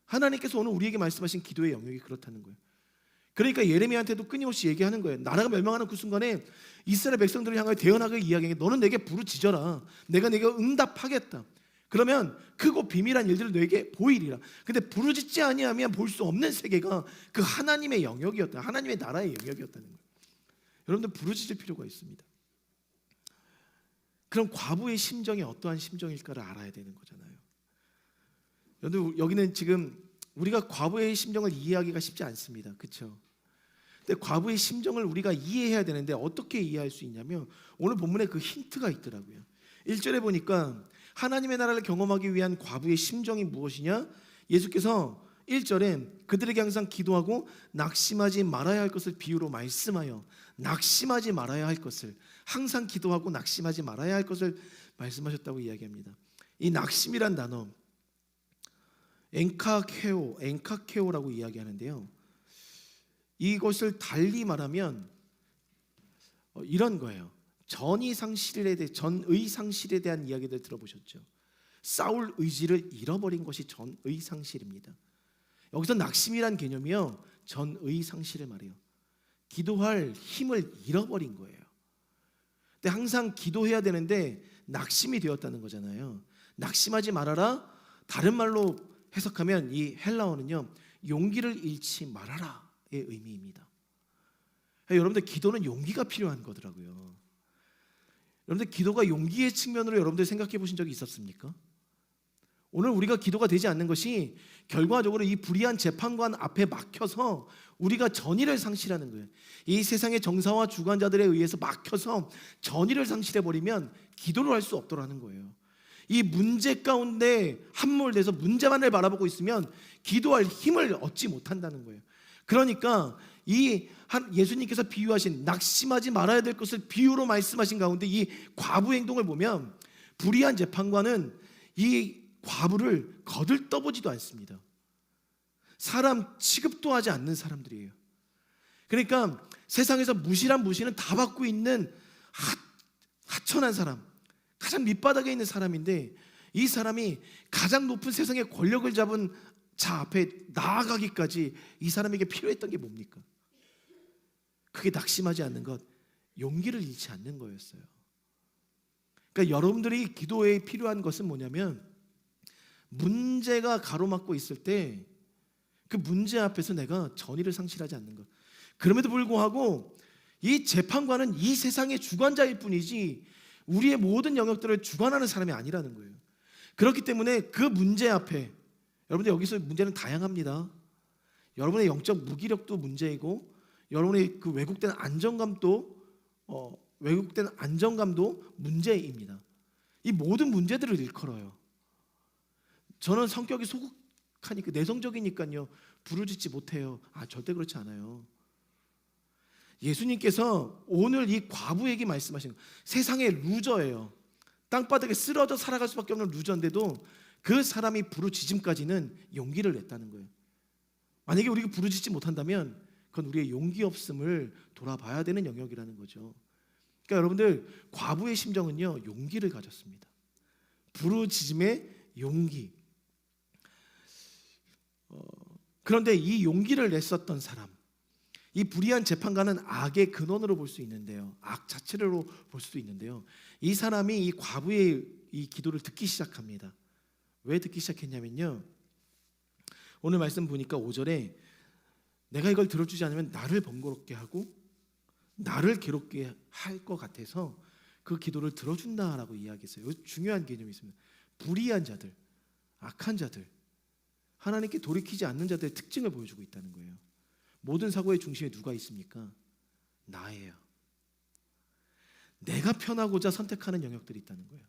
하나님께서 오늘 우리에게 말씀하신 기도의 영역이 그렇다는 거예요. 그러니까 예레미야한테도 끊임없이 얘기하는 거예요. 나라가 멸망하는 그 순간에 이스라엘 백성들을 향하여 대언하게 이야기해. 너는 내게 부르짖어라. 내가 네게 응답하겠다. 그러면 크고 비밀한 일들을 너에게 보이리라. 근데 부르짖지 아니하면 볼 수 없는 세계가 그 하나님의 영역이었다. 하나님의 나라의 영역이었다는 거예요. 여러분들 부르짖을 필요가 있습니다. 그럼 과부의 심정이 어떠한 심정일까를 알아야 되는 거잖아요. 여러분, 여기는 지금 우리가 과부의 심정을 이해하기가 쉽지 않습니다. 그렇죠? 근데 과부의 심정을 우리가 이해해야 되는데 어떻게 이해할 수 있냐면 오늘 본문에 그 힌트가 있더라고요. 1절에 보니까 하나님의 나라를 경험하기 위한 과부의 심정이 무엇이냐? 예수께서 1절에 그들에게 항상 기도하고 낙심하지 말아야 할 것을 비유로 말씀하여, 낙심하지 말아야 할 것을, 항상 기도하고 낙심하지 말아야 할 것을 말씀하셨다고 이야기합니다. 이 낙심이란 단어 엔카케오라고 이야기하는데요, 이것을 달리 말하면 이런 거예요. 전의 상실에 대한 이야기들 들어보셨죠? 싸울 의지를 잃어버린 것이 전의 상실입니다. 여기서 낙심이란 개념이요, 전의 상실을 말해요. 기도할 힘을 잃어버린 거예요. 근데 항상 기도해야 되는데 낙심이 되었다는 거잖아요. 낙심하지 말아라, 다른 말로 해석하면 이 헬라어는요, 용기를 잃지 말아라의 의미입니다. 여러분들 기도는 용기가 필요한 거더라고요. 여러분들 기도가 용기의 측면으로 여러분들 생각해 보신 적이 있었습니까? 오늘 우리가 기도가 되지 않는 것이 결과적으로 이 불의한 재판관 앞에 막혀서 우리가 전의를 상실하는 거예요. 이 세상의 정사와 주관자들에 의해서 막혀서 전의를 상실해버리면 기도를 할 수 없도록 하는 거예요. 이 문제 가운데 함몰돼서 문제만을 바라보고 있으면 기도할 힘을 얻지 못한다는 거예요. 그러니까 이 예수님께서 비유하신 낙심하지 말아야 될 것을 비유로 말씀하신 가운데 이 과부 행동을 보면 불의한 재판관은 이 과부를 거들떠보지도 않습니다. 사람 취급도 하지 않는 사람들이에요. 그러니까 세상에서 무시는 다 받고 있는 하천한 사람, 가장 밑바닥에 있는 사람인데, 이 사람이 가장 높은 세상의 권력을 잡은 자 앞에 나아가기까지 이 사람에게 필요했던 게 뭡니까? 그게 낙심하지 않는 것, 용기를 잃지 않는 거였어요. 그러니까 여러분들이 기도에 필요한 것은 뭐냐면, 문제가 가로막고 있을 때 그 문제 앞에서 내가 전의를 상실하지 않는 것. 그럼에도 불구하고 이 재판관은 이 세상의 주관자일 뿐이지 우리의 모든 영역들을 주관하는 사람이 아니라는 거예요. 그렇기 때문에 그 문제 앞에, 여러분들 여기서 문제는 다양합니다. 여러분의 영적 무기력도 문제이고, 여러분의 그 왜곡된 안정감도 문제입니다. 이 모든 문제들을 일컬어요. 저는 성격이 소극하니까, 내성적이니까요 부르짖지 못해요. 절대 그렇지 않아요. 예수님께서 오늘 이 과부에게 말씀하신 거, 세상의 루저예요. 땅바닥에 쓰러져 살아갈 수밖에 없는 루저인데도 그 사람이 부르짖음까지는 용기를 냈다는 거예요. 만약에 우리가 부르짖지 못한다면 그건 우리의 용기 없음을 돌아봐야 되는 영역이라는 거죠. 그러니까 여러분들, 과부의 심정은요, 용기를 가졌습니다. 부르짖음의 용기. 그런데 이 용기를 냈었던 사람, 이 불의한 재판관은 악의 근원으로 볼 수 있는데요, 악 자체로 볼 수도 있는데요, 이 사람이 이 과부의 이 기도를 듣기 시작합니다. 왜 듣기 시작했냐면요, 오늘 말씀 보니까 5절에 내가 이걸 들어주지 않으면 나를 번거롭게 하고 나를 괴롭게 할 것 같아서 그 기도를 들어준다라고 이야기했어요. 중요한 개념이 있습니다. 불의한 자들, 악한 자들, 하나님께 돌이키지 않는 자들의 특징을 보여주고 있다는 거예요. 모든 사고의 중심에 누가 있습니까? 나예요. 내가 편하고자 선택하는 영역들이 있다는 거예요.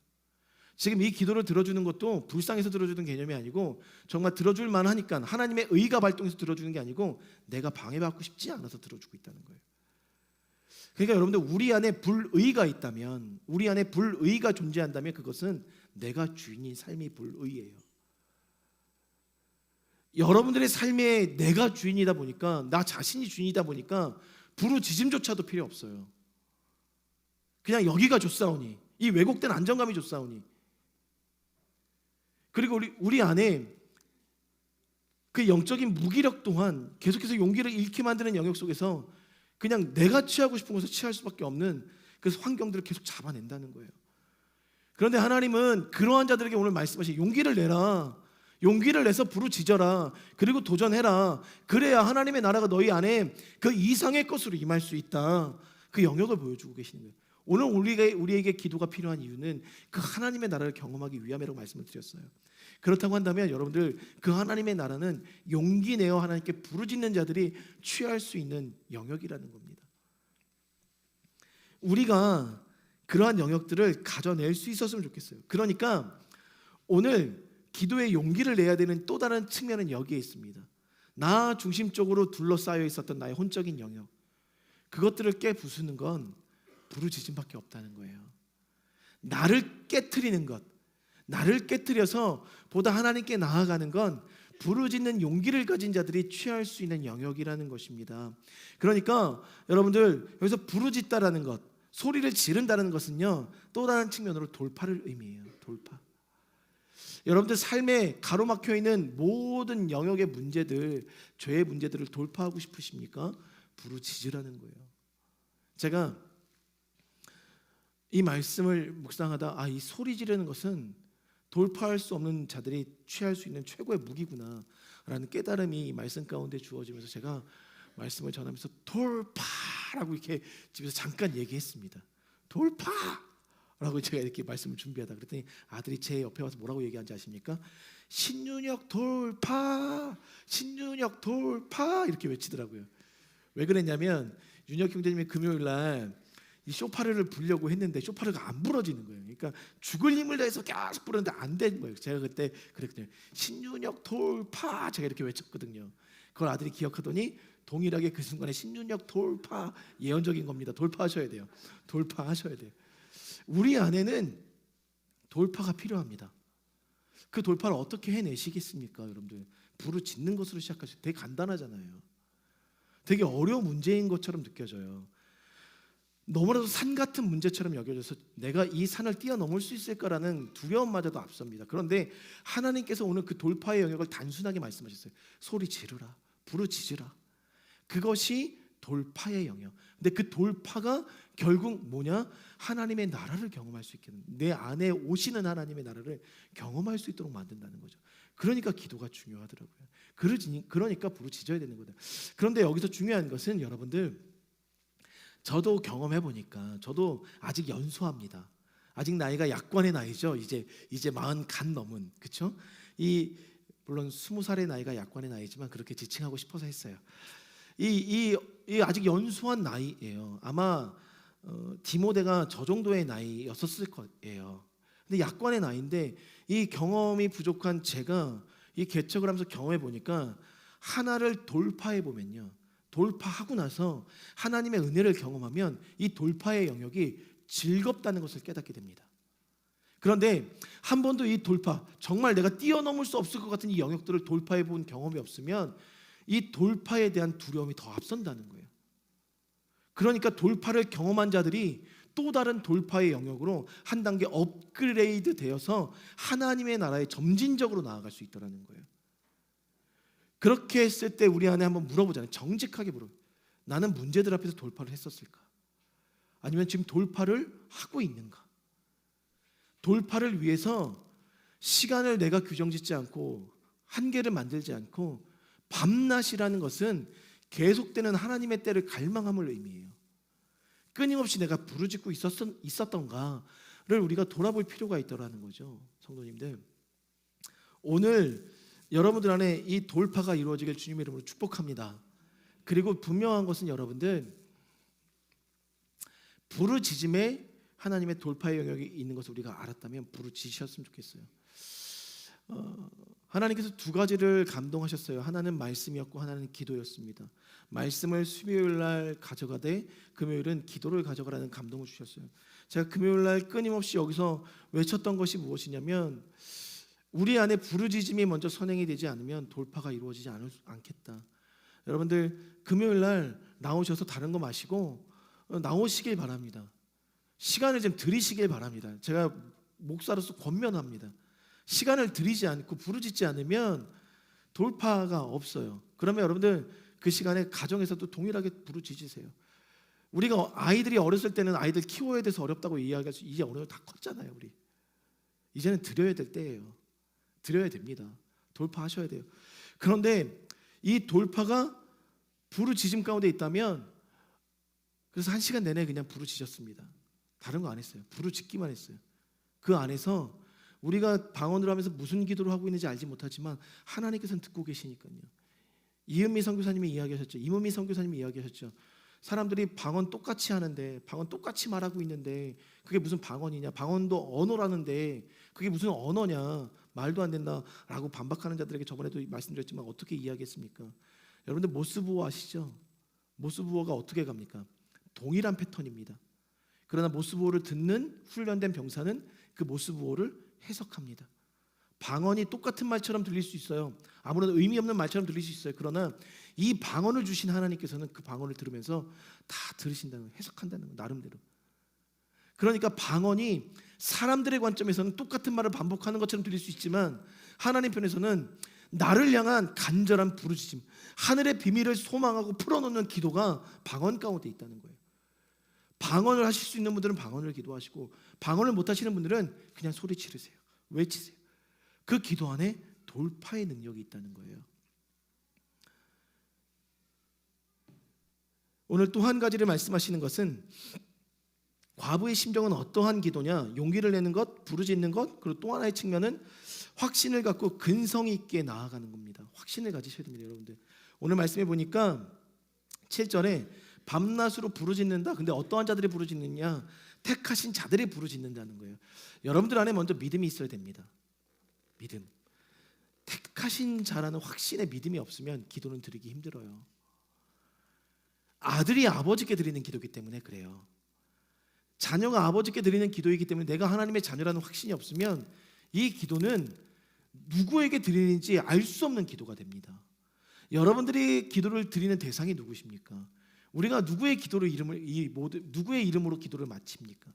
지금 이 기도를 들어주는 것도 불쌍해서 들어주는 개념이 아니고, 정말 들어줄 만하니까 하나님의 의가 발동해서 들어주는 게 아니고, 내가 방해받고 싶지 않아서 들어주고 있다는 거예요. 그러니까 여러분들, 우리 안에 불의가 있다면, 우리 안에 불의가 존재한다면 그것은 내가 주인인 삶이 불의예요. 여러분들의 삶에 내가 주인이다 보니까, 나 자신이 주인이다 보니까 부르짖음조차도 필요 없어요. 그냥 여기가 좋사오니, 이 왜곡된 안정감이 좋사오니. 그리고 우리 안에 그 영적인 무기력 또한 계속해서 용기를 잃게 만드는 영역 속에서 그냥 내가 취하고 싶은 것을 취할 수밖에 없는 그 환경들을 계속 잡아낸다는 거예요. 그런데 하나님은 그러한 자들에게 오늘 말씀하신 용기를 내라, 용기를 내서 부르짖어라, 그리고 도전해라. 그래야 하나님의 나라가 너희 안에 그 이상의 것으로 임할 수 있다. 그 영역을 보여주고 계시는 거예요. 오늘 우리에게 기도가 필요한 이유는 그 하나님의 나라를 경험하기 위함이라고 말씀을 드렸어요. 그렇다고 한다면 여러분들, 그 하나님의 나라는 용기 내어 하나님께 부르짖는 자들이 취할 수 있는 영역이라는 겁니다. 우리가 그러한 영역들을 가져낼 수 있었으면 좋겠어요. 그러니까 오늘 기도의 용기를 내야 되는 또 다른 측면은 여기에 있습니다. 나 중심적으로 둘러싸여 있었던 나의 혼적인 영역, 그것들을 깨부수는 건 부르짖음밖에 없다는 거예요. 나를 깨트리는 것, 나를 깨트려서 보다 하나님께 나아가는 건 부르짖는 용기를 가진 자들이 취할 수 있는 영역이라는 것입니다. 그러니까 여러분들 여기서 부르짖다라는 것, 소리를 지른다는 것은요, 또 다른 측면으로 돌파를 의미해요. 돌파. 여러분들 삶에 가로막혀 있는 모든 영역의 문제들, 죄의 문제들을 돌파하고 싶으십니까? 부르짖으라는 거예요. 제가 이 말씀을 묵상하다 이 소리 지르는 것은 돌파할 수 없는 자들이 취할 수 있는 최고의 무기구나라는 깨달음이 이 말씀 가운데 주어지면서 제가 말씀을 전하면서 돌파라고 이렇게 집에서 잠깐 얘기했습니다. 돌파라고 제가 이렇게 말씀을 준비하다 그랬더니 아들이 제 옆에 와서 뭐라고 얘기하는지 아십니까? 신윤혁 돌파, 신윤혁 돌파 이렇게 외치더라고요. 왜 그랬냐면 윤혁 형제님이 금요일 날 이 쇼파르를 부르려고 했는데 쇼파르가 안 부러지는 거예요. 그러니까 죽을 힘을 다해서 계속 부르는데 안 된 거예요. 제가 그때 그랬거든요. 신윤혁 돌파 제가 이렇게 외쳤거든요. 그걸 아들이 기억하더니 동일하게 그 순간에 신윤혁 돌파 예언적인 겁니다. 돌파하셔야 돼요. 돌파하셔야 돼요. 우리 안에는 돌파가 필요합니다. 그 돌파를 어떻게 해내시겠습니까, 여러분들? 부르짖는 것으로 시작하시죠. 되게 간단하잖아요. 되게 어려운 문제인 것처럼 느껴져요. 너무나도 산 같은 문제처럼 여겨져서 내가 이 산을 뛰어넘을 수 있을까라는 두려움마저도 앞섭니다. 그런데 하나님께서 오늘 그 돌파의 영역을 단순하게 말씀하셨어요. 소리 지르라, 부르짖으라. 그것이 돌파의 영역. 근데 그 돌파가 결국 뭐냐? 하나님의 나라를 경험할 수 있게, 내 안에 오시는 하나님의 나라를 경험할 수 있도록 만든다는 거죠. 그러니까 기도가 중요하더라고요. 그러니까 부르짖어야 되는 거다. 그런데 여기서 중요한 것은 여러분들, 저도 경험해 보니까 저도 아직 연소합니다. 아직 나이가 약관의 나이죠. 이제 40 간 넘은, 그렇죠? 물론 20살의 나이가 약관의 나이지만 그렇게 지칭하고 싶어서 했어요. 이 아직 연소한 나이예요. 아마 디모데가 저 정도의 나이였었을 거예요. 근데 약관의 나이인데 이 경험이 부족한 제가 이 개척을 하면서 경험해 보니까 하나를 돌파해 보면요, 돌파하고 나서 하나님의 은혜를 경험하면 이 돌파의 영역이 즐겁다는 것을 깨닫게 됩니다. 그런데 한 번도 이 돌파, 정말 내가 뛰어넘을 수 없을 것 같은 이 영역들을 돌파해 본 경험이 없으면 이 돌파에 대한 두려움이 더 앞선다는 거예요. 그러니까 돌파를 경험한 자들이 또 다른 돌파의 영역으로 한 단계 업그레이드 되어서 하나님의 나라에 점진적으로 나아갈 수 있다는 거예요. 그렇게 했을 때 우리 안에 한번 물어보잖아요. 정직하게 물어. 나는 문제들 앞에서 돌파를 했었을까? 아니면 지금 돌파를 하고 있는가? 돌파를 위해서 시간을 내가 규정짓지 않고 한계를 만들지 않고 밤낮이라는 것은 계속되는 하나님의 때를 갈망함을 의미해요. 끊임없이 내가 부르짖고 있었던가를 우리가 돌아볼 필요가 있다는 거죠. 성도님들, 오늘 여러분들 안에 이 돌파가 이루어지길 주님의 이름으로 축복합니다. 그리고 분명한 것은 여러분들, 부르짖음에 하나님의 돌파의 영역이 있는 것을 우리가 알았다면 부르짖으셨으면 좋겠어요. 하나님께서 두 가지를 감동하셨어요. 하나는 말씀이었고 하나는 기도였습니다. 말씀을 수요일 날 가져가되 금요일은 기도를 가져가라는 감동을 주셨어요. 제가 금요일 날 끊임없이 여기서 외쳤던 것이 무엇이냐면, 우리 안에 부르짖음이 먼저 선행이 되지 않으면 돌파가 이루어지지 않겠다. 여러분들 금요일 날 나오셔서 다른 거 마시고 나오시길 바랍니다. 시간을 좀 들이시길 바랍니다. 제가 목사로서 권면합니다. 시간을 들이지 않고 부르짖지 않으면 돌파가 없어요. 그러면 여러분들 그 시간에 가정에서도 동일하게 부르짖으세요. 우리가 아이들이 어렸을 때는 아이들 키워야 돼서 어렵다고 이야기할 수, 이제 어느 정도 다 컸잖아요. 우리 이제는 드려야 될 때예요. 드려야 됩니다. 돌파하셔야 돼요. 그런데 이 돌파가 부르짖음 가운데 있다면, 그래서 1시간 내내 그냥 부르짖었습니다. 다른 거 안 했어요. 부르짖기만 했어요. 그 안에서 우리가 방언으로 하면서 무슨 기도를 하고 있는지 알지 못하지만 하나님께서는 듣고 계시니까요. 이은미 선교사님이 이야기하셨죠. 이문미 선교사님이 이야기하셨죠. 사람들이 방언 똑같이 하는데, 방언 똑같이 말하고 있는데 그게 무슨 방언이냐, 방언도 언어라는데 그게 무슨 언어냐, 말도 안 된다라고 반박하는 자들에게 저번에도 말씀드렸지만 어떻게 이야기했습니까? 여러분들 모스부호 아시죠? 모스부호가 어떻게 갑니까? 동일한 패턴입니다. 그러나 모스부호를 듣는 훈련된 병사는 그 모스부호를 해석합니다. 방언이 똑같은 말처럼 들릴 수 있어요. 아무런 의미 없는 말처럼 들릴 수 있어요. 그러나 이 방언을 주신 하나님께서는 그 방언을 들으면서 다 들으신다는 거예요. 해석한다는 거예요. 나름대로. 그러니까 방언이 사람들의 관점에서는 똑같은 말을 반복하는 것처럼 들릴 수 있지만 하나님 편에서는 나를 향한 간절한 부르짖음, 하늘의 비밀을 소망하고 풀어놓는 기도가 방언 가운데 있다는 거예요. 방언을 하실 수 있는 분들은 방언을 기도하시고 방언을 못 하시는 분들은 그냥 소리 지르세요. 외치세요. 그 기도 안에 돌파의 능력이 있다는 거예요. 오늘 또 한 가지를 말씀하시는 것은 과부의 심정은 어떠한 기도냐? 용기를 내는 것, 부르짖는 것, 그리고 또 하나의 측면은 확신을 갖고 근성 있게 나아가는 겁니다. 확신을 가지셔야 됩니다, 여러분들. 오늘 말씀해 보니까 7절에 밤낮으로 부르짖는다. 근데 어떠한 자들이 부르짖느냐? 택하신 자들이 부르짖는다는 거예요. 여러분들 안에 먼저 믿음이 있어야 됩니다. 믿음. 택하신 자라는 확신의 믿음이 없으면 기도는 드리기 힘들어요. 아들이 아버지께 드리는 기도이기 때문에 그래요. 자녀가 아버지께 드리는 기도이기 때문에 내가 하나님의 자녀라는 확신이 없으면 이 기도는 누구에게 드리는지 알 수 없는 기도가 됩니다. 여러분들이 기도를 드리는 대상이 누구십니까? 우리가 누구의 누구의 이름으로 기도를 마칩니까?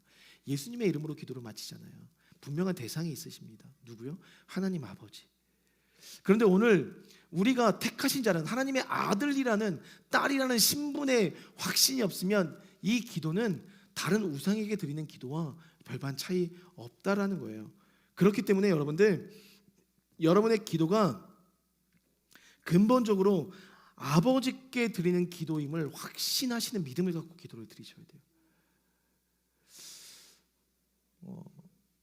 예수님의 이름으로 기도를 마치잖아요. 분명한 대상이 있으십니다. 누구요? 하나님 아버지. 그런데 오늘 우리가 택하신 자는 하나님의 아들이라는 딸이라는 신분의 확신이 없으면 이 기도는 다른 우상에게 드리는 기도와 별반 차이 없다라는 거예요. 그렇기 때문에 여러분들, 여러분의 기도가 근본적으로 아버지께 드리는 기도임을 확신하시는 믿음을 갖고 기도를 드리셔야 돼요.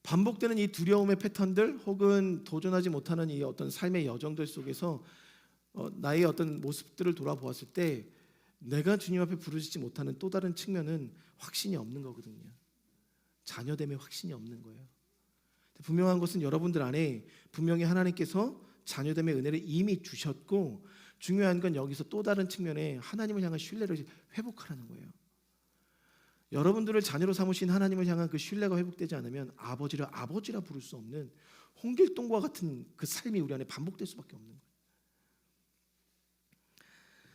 반복되는 이 두려움의 패턴들 혹은 도전하지 못하는 이 어떤 삶의 여정들 속에서 나의 어떤 모습들을 돌아보았을 때 내가 주님 앞에 부르짖지 못하는 또 다른 측면은 확신이 없는 거거든요. 자녀됨에 확신이 없는 거예요. 분명한 것은 여러분들 안에 분명히 하나님께서 자녀됨의 은혜를 이미 주셨고, 중요한 건 여기서 또 다른 측면에 하나님을 향한 신뢰를 회복하라는 거예요. 여러분들을 자녀로 삼으신 하나님을 향한 그 신뢰가 회복되지 않으면 아버지라 부를 수 없는 홍길동과 같은 그 삶이 우리 안에 반복될 수밖에 없는 거예요.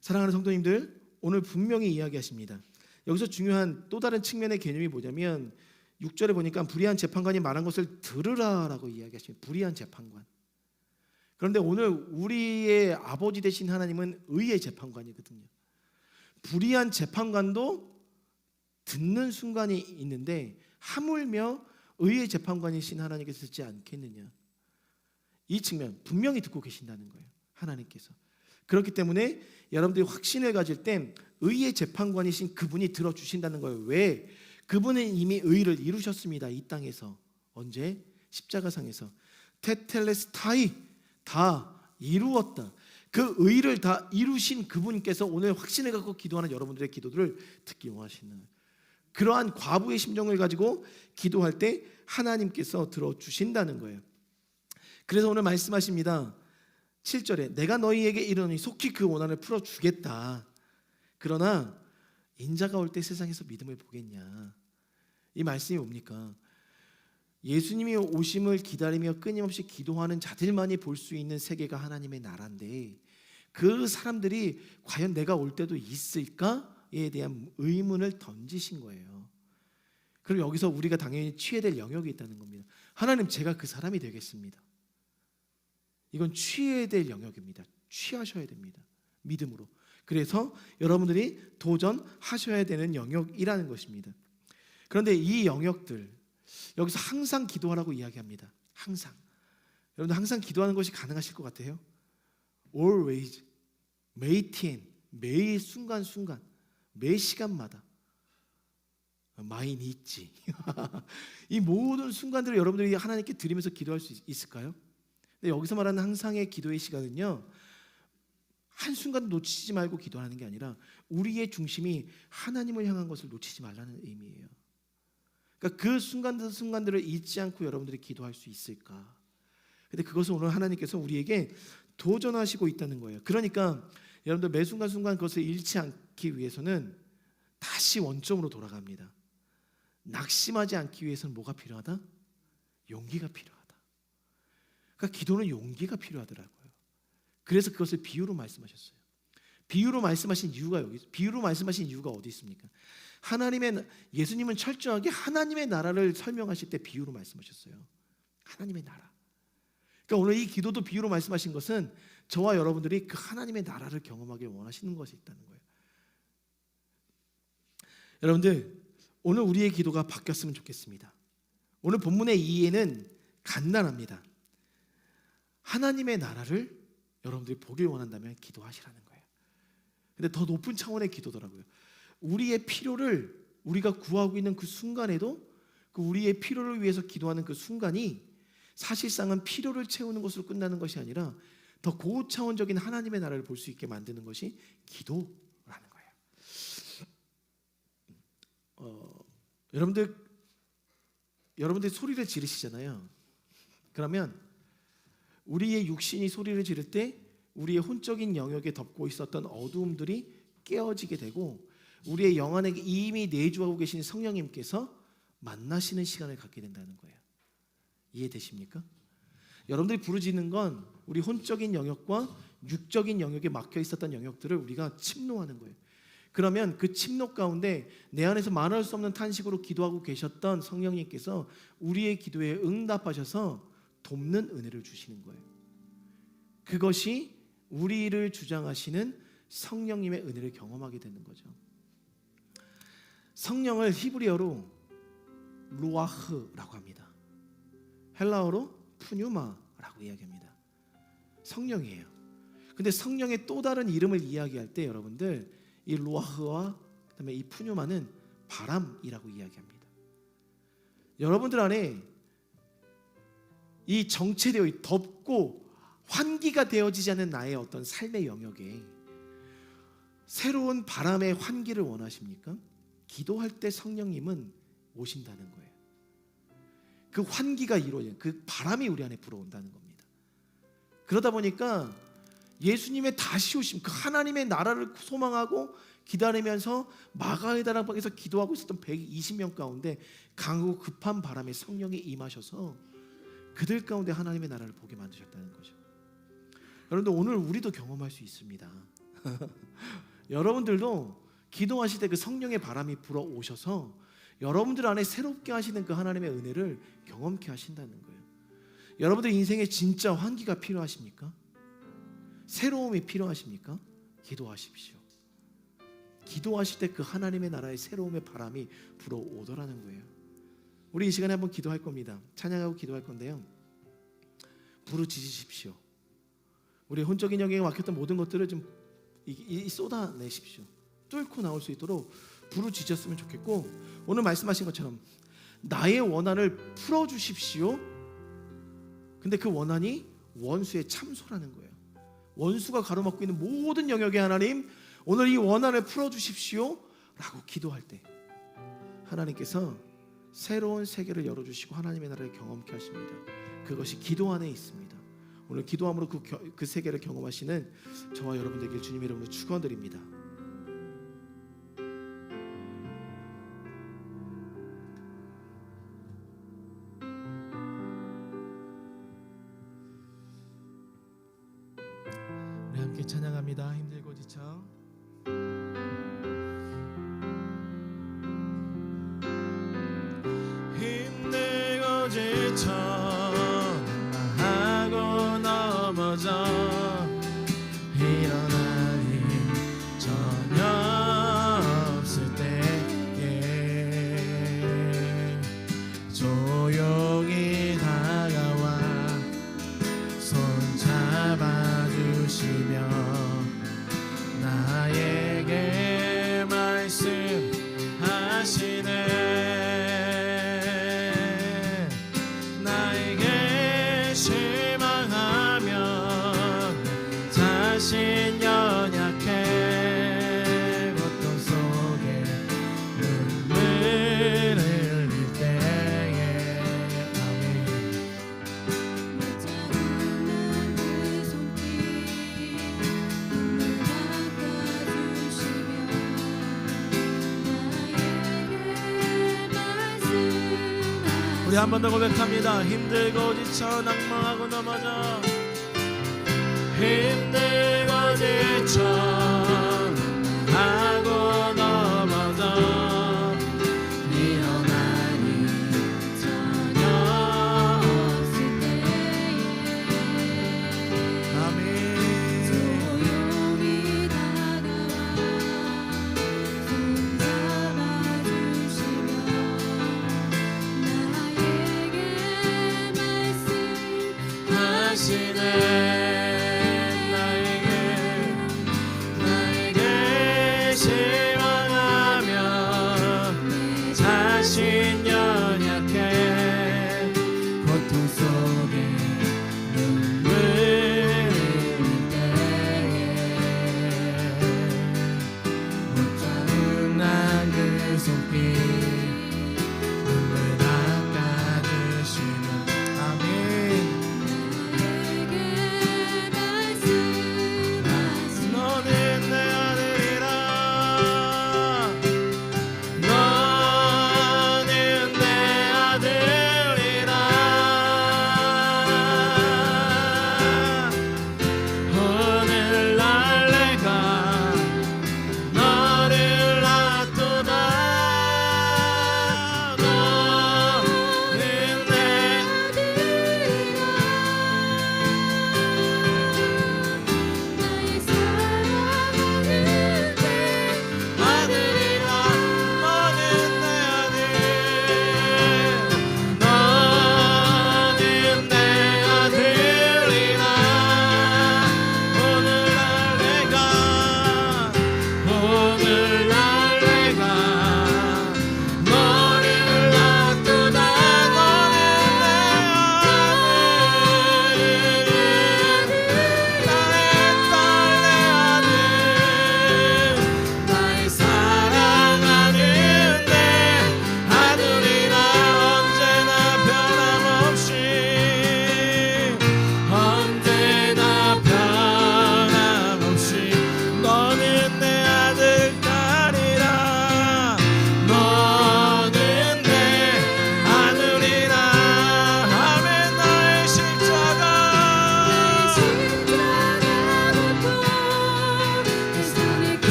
사랑하는 성도님들, 오늘 분명히 이야기하십니다. 여기서 중요한 또 다른 측면의 개념이 뭐냐면 6절에 보니까 불의한 재판관이 말한 것을 들으라라고 이야기하십니다. 불의한 재판관. 그런데 오늘 우리의 아버지 되신 하나님은 의의 재판관이거든요. 불의한 재판관도 듣는 순간이 있는데 하물며 의의 재판관이신 하나님께서 듣지 않겠느냐. 이 측면 분명히 듣고 계신다는 거예요. 하나님께서. 그렇기 때문에 여러분들이 확신을 가질 땐 의의 재판관이신 그분이 들어주신다는 거예요. 왜? 그분은 이미 의를 이루셨습니다. 이 땅에서. 언제? 십자가상에서. 테텔레스타이, 다 이루었다. 그 의를 다 이루신 그분께서 오늘 확신을 갖고 기도하는 여러분들의 기도들을 듣기 원하시는 거예요. 그러한 과부의 심정을 가지고 기도할 때 하나님께서 들어주신다는 거예요. 그래서 오늘 말씀하십니다. 7절에 내가 너희에게 이르노니 속히 그 원한을 풀어주겠다. 그러나 인자가 올 때 세상에서 믿음을 보겠냐. 이 말씀이 뭡니까? 예수님이 오심을 기다리며 끊임없이 기도하는 자들만이 볼 수 있는 세계가 하나님의 나라인데 그 사람들이 과연 내가 올 때도 있을까에 대한 의문을 던지신 거예요. 그럼 여기서 우리가 당연히 취해야 될 영역이 있다는 겁니다. 하나님, 제가 그 사람이 되겠습니다. 이건 취해야 될 영역입니다. 취하셔야 됩니다. 믿음으로. 그래서 여러분들이 도전하셔야 되는 영역이라는 것입니다. 그런데 이 영역들, 여기서 항상 기도하라고 이야기합니다. 항상. 여러분들 항상 기도하는 것이 가능하실 것 같아요? Always, 매일 매일 순간순간, 매 시간마다 많이 있지. 이 모든 순간들을 여러분들이 하나님께 드리면서 기도할 수 있을까요? 근데 여기서 말하는 항상의 기도의 시간은요, 한순간도 놓치지 말고 기도하는 게 아니라 우리의 중심이 하나님을 향한 것을 놓치지 말라는 의미예요. 그러니까 그 순간들을 잊지 않고 여러분들이 기도할 수 있을까? 근데 그것을 오늘 하나님께서 우리에게 도전하시고 있다는 거예요. 그러니까 여러분들 매 순간순간 그것을 잃지 않기 위해서는 다시 원점으로 돌아갑니다. 낙심하지 않기 위해서는 뭐가 필요하다? 용기가 필요하다. 그러니까 기도는 용기가 필요하더라고요. 그래서 그것을 비유로 말씀하셨어요. 비유로 말씀하신 이유가 어디 있습니까? 예수님은 철저하게 하나님의 나라를 설명하실 때 비유로 말씀하셨어요. 하나님의 나라. 그러니까 오늘 이 기도도 비유로 말씀하신 것은 저와 여러분들이 그 하나님의 나라를 경험하길 원하시는 것이 있다는 거예요. 여러분들, 오늘 우리의 기도가 바뀌었으면 좋겠습니다. 오늘 본문의 이해는 간단합니다. 하나님의 나라를 여러분들이 보길 원한다면 기도하시라는 거예요. 근데 더 높은 차원의 기도더라고요. 우리의 필요를 우리가 구하고 있는 그 순간에도 그 우리의 필요를 위해서 기도하는 그 순간이 사실상은 필요를 채우는 것으로 끝나는 것이 아니라 더 고차원적인 하나님의 나라를 볼 수 있게 만드는 것이 기도라는 거예요. 여러분들 소리를 지르시잖아요. 그러면 우리의 육신이 소리를 지를 때 우리의 혼적인 영역에 덮고 있었던 어두움들이 깨어지게 되고 우리의 영 안에 이미 내주하고 계신 성령님께서 만나시는 시간을 갖게 된다는 거예요. 이해되십니까? 여러분들이 부르짖는 건 우리 혼적인 영역과 육적인 영역에 막혀 있었던 영역들을 우리가 침노하는 거예요. 그러면 그 침노 가운데 내 안에서 말할 수 없는 탄식으로 기도하고 계셨던 성령님께서 우리의 기도에 응답하셔서 돕는 은혜를 주시는 거예요. 그것이 우리를 주장하시는 성령님의 은혜를 경험하게 되는 거죠. 성령을 히브리어로 루아흐라고 합니다. 헬라어로 푸뉴마라고 이야기합니다. 성령이에요. 근데 성령의 또 다른 이름을 이야기할 때 여러분들 이 루아흐와 그다음에 이 푸뉴마는 바람이라고 이야기합니다. 여러분들 안에 이 정체되어 덮고 환기가 되어지지 않은 나의 어떤 삶의 영역에 새로운 바람의 환기를 원하십니까? 기도할 때 성령님은 오신다는 거예요. 그 환기가 이루어지는 그 바람이 우리 안에 불어온다는 겁니다. 그러다 보니까 예수님의 다시 오심, 그 하나님의 나라를 소망하고 기다리면서 마가다락방에서 기도하고 있었던 120명 가운데 강하고 급한 바람에 성령이 임하셔서 그들 가운데 하나님의 나라를 보게 만드셨다는 거죠. 여러분들 오늘 우리도 경험할 수 있습니다. 여러분들도 기도하실 때 그 성령의 바람이 불어오셔서 여러분들 안에 새롭게 하시는 그 하나님의 은혜를 경험케 하신다는 거예요. 여러분들 인생에 진짜 환기가 필요하십니까? 새로움이 필요하십니까? 기도하십시오. 기도하실 때 그 하나님의 나라의 새로움의 바람이 불어오더라는 거예요. 우리 이 시간에 한번 기도할 겁니다. 찬양하고 기도할 건데요. 부르짖으십시오. 우리 혼적인 영역에 막혔던 모든 것들을 좀 쏟아내십시오. 뚫고 나올 수 있도록 부르짖었으면 좋겠고, 오늘 말씀하신 것처럼 나의 원한을 풀어주십시오. 근데 그 원한이 원수의 참소라는 거예요. 원수가 가로막고 있는 모든 영역에 하나님 오늘 이 원한을 풀어주십시오 라고 기도할 때 하나님께서 새로운 세계를 열어주시고 하나님의 나라를 경험케 하십니다. 그것이 기도 안에 있습니다. 오늘 기도함으로 그 세계를 경험하시는 저와 여러분들에게 주님의 이름으로 축원드립니다. 우리 함께 찬양합니다. 힘들고 지쳐 힘들고 지쳐 하고 넘어져 일어나니 전혀 없을 때에 조용히 다가와 손 잡아주시며 나 우리 한 번 더 고백합니다. 힘들고 지쳐 낭망하고 넘어져 힘들고 지쳐 하고 넘어져 일어나니 전혀 없을 때에 아멘. 조용히 다가와 손 잡아주시며 나에게 말씀하시네. 나에게 실망하며 자신 연약해 고통 속에 눈물 흘릴 때에 못 참은 난 그 손길 눈물 닦아주시는 아멘. 나에게 말씀하시네. 너는 내 아들이라 너는 내 아들이라 오늘날 내가 너를 놔두다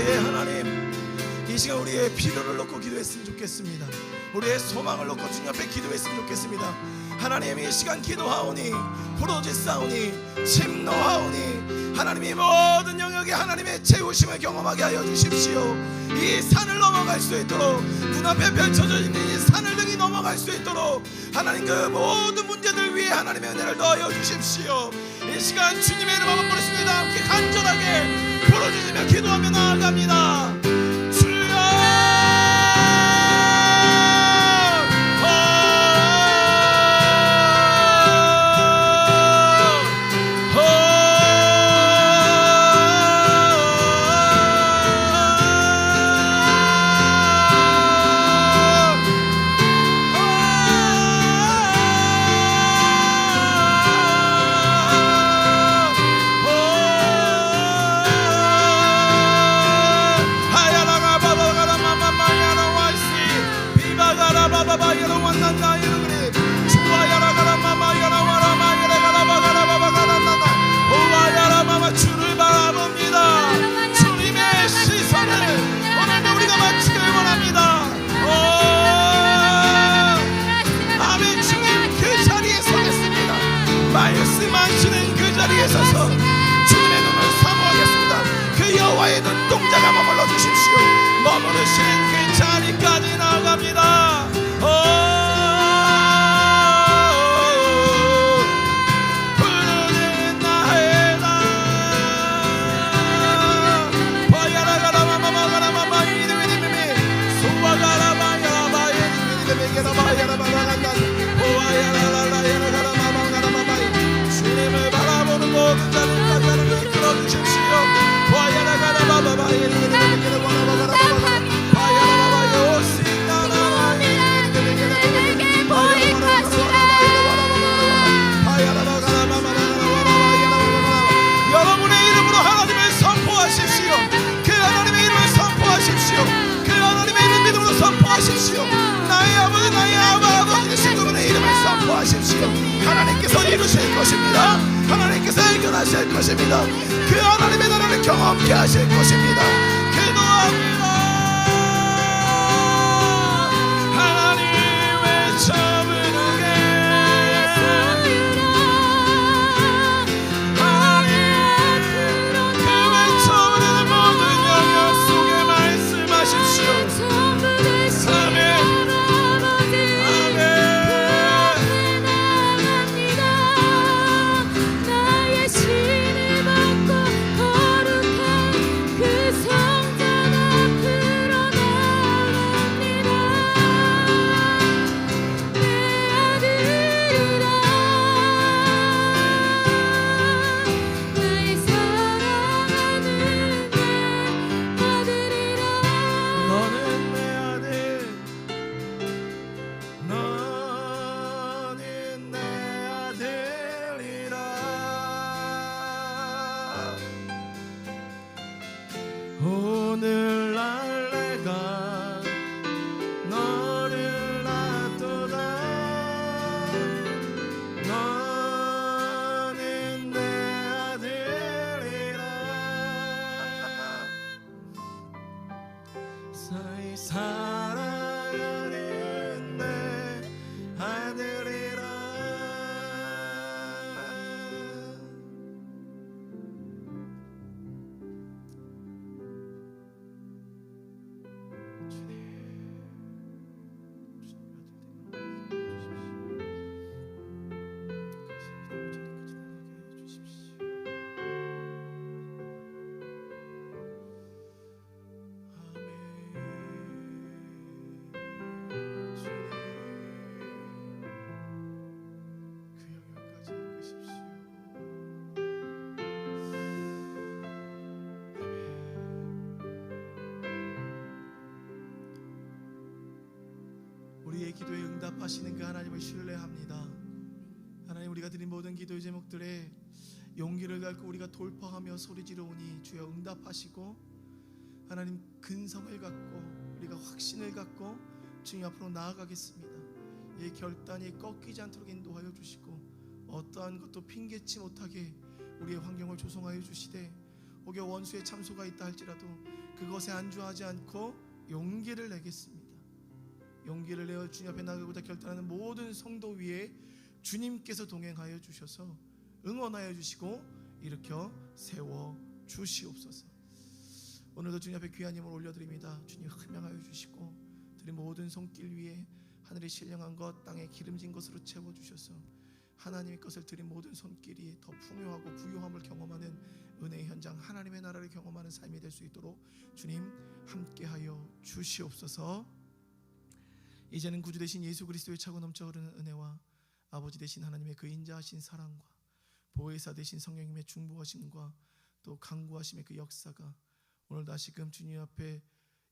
때에 하나님 이 시간 우리의 필요를 놓고 기도했으면 좋겠습니다. 우리의 소망을 놓고 주님 앞에 기도했으면 좋겠습니다. 하나님 이 시간 기도하오니 부르짖사오니 침노하오니 하나님이 모든 영역에 하나님의 채우심을 경험하게 하여 주십시오. 이 산을 넘어갈 수 있도록 눈앞에 펼쳐져 있는 이 산을 등이 넘어갈 수 있도록 하나님 그 모든 문제들 위해 하나님의 은혜를 더하여 주십시오. 이 시간 주님의 이름 한번 부르십니다. 함께 간절하게 부르짖으며 기도하며 나아갑니다. 주를 바라봅니다. 주님의 시선을 오늘도 우리가 맞추길 원합니다. 아멘. 주님 그 자리에 서겠습니다. 말씀하시는 그 자리에 서서 주님의 눈을 사모하겠습니다. 그 여호와의 눈동자가 머물러 주십시오. 머무르시는 그 자리까지 나아갑니다. 주님을 바라보는 모든 자를 이끌어 주십시오. 여러분의 이름으로 하나님을 선포하십시오. 그 하나님의 이름을 선포하십시오. 그 하나님의 이름 믿음으로 선포하십시오. 나의 아버지 나의 아버지 되신 그분의 이름을 선포하십시오. 하나님께서 이루실 것입니다. 하나님께서 해결하실 것입니다. 그 하나님의 나라를 경험케 하실 것입니다. 기도합니다. 하나님 외쳐부르게 하나님 그 외쳐부르는 모든 영역 속에 말씀하십시오. 아멘. 오늘날 내가 너를 놔두다 너는 내 아들이라 사이 사랑하는 내 아들이라 우리의 기도에 응답하시는 그 하나님을 신뢰합니다. 하나님 우리가 드린 모든 기도의 제목들에 용기를 갖고 우리가 돌파하며 소리지르오니 주여 응답하시고 하나님 근성을 갖고 우리가 확신을 갖고 주님 앞으로 나아가겠습니다. 이 결단이 꺾이지 않도록 인도하여 주시고 어떠한 것도 핑계치 못하게 우리의 환경을 조성하여 주시되 혹여 원수의 참소가 있다 할지라도 그것에 안주하지 않고 용기를 내겠습니다. 용기를 내어 주님 앞에 나가고자 결단하는 모든 성도 위에 주님께서 동행하여 주셔서 응원하여 주시고 일으켜 세워 주시옵소서. 오늘도 주님 앞에 귀한 힘을 올려드립니다. 주님 흠양하여 주시고 드린 모든 손길 위에 하늘의 신령한 것 땅에 기름진 것으로 채워주셔서 하나님의 것을 드린 모든 손길이 더 풍요하고 부요함을 경험하는 은혜의 현장, 하나님의 나라를 경험하는 삶이 될 수 있도록 주님 함께하여 주시옵소서. 이제는 구주 되신 예수 그리스도의 차고 넘쳐 흐르는 은혜와 아버지 되신 하나님의 그 인자하신 사랑과 보혜사 되신 성령님의 중보하심과 또 강구하심의 그 역사가 오늘 다시금 주님 앞에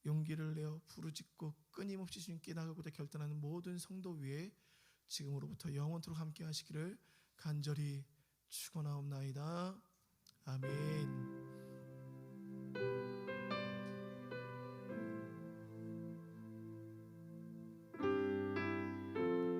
용기를 내어 부르짖고 끊임없이 주님께 나가고자 결단하는 모든 성도 위에 지금으로부터 영원토록 함께 하시기를 간절히 축원하옵나이다. 아멘.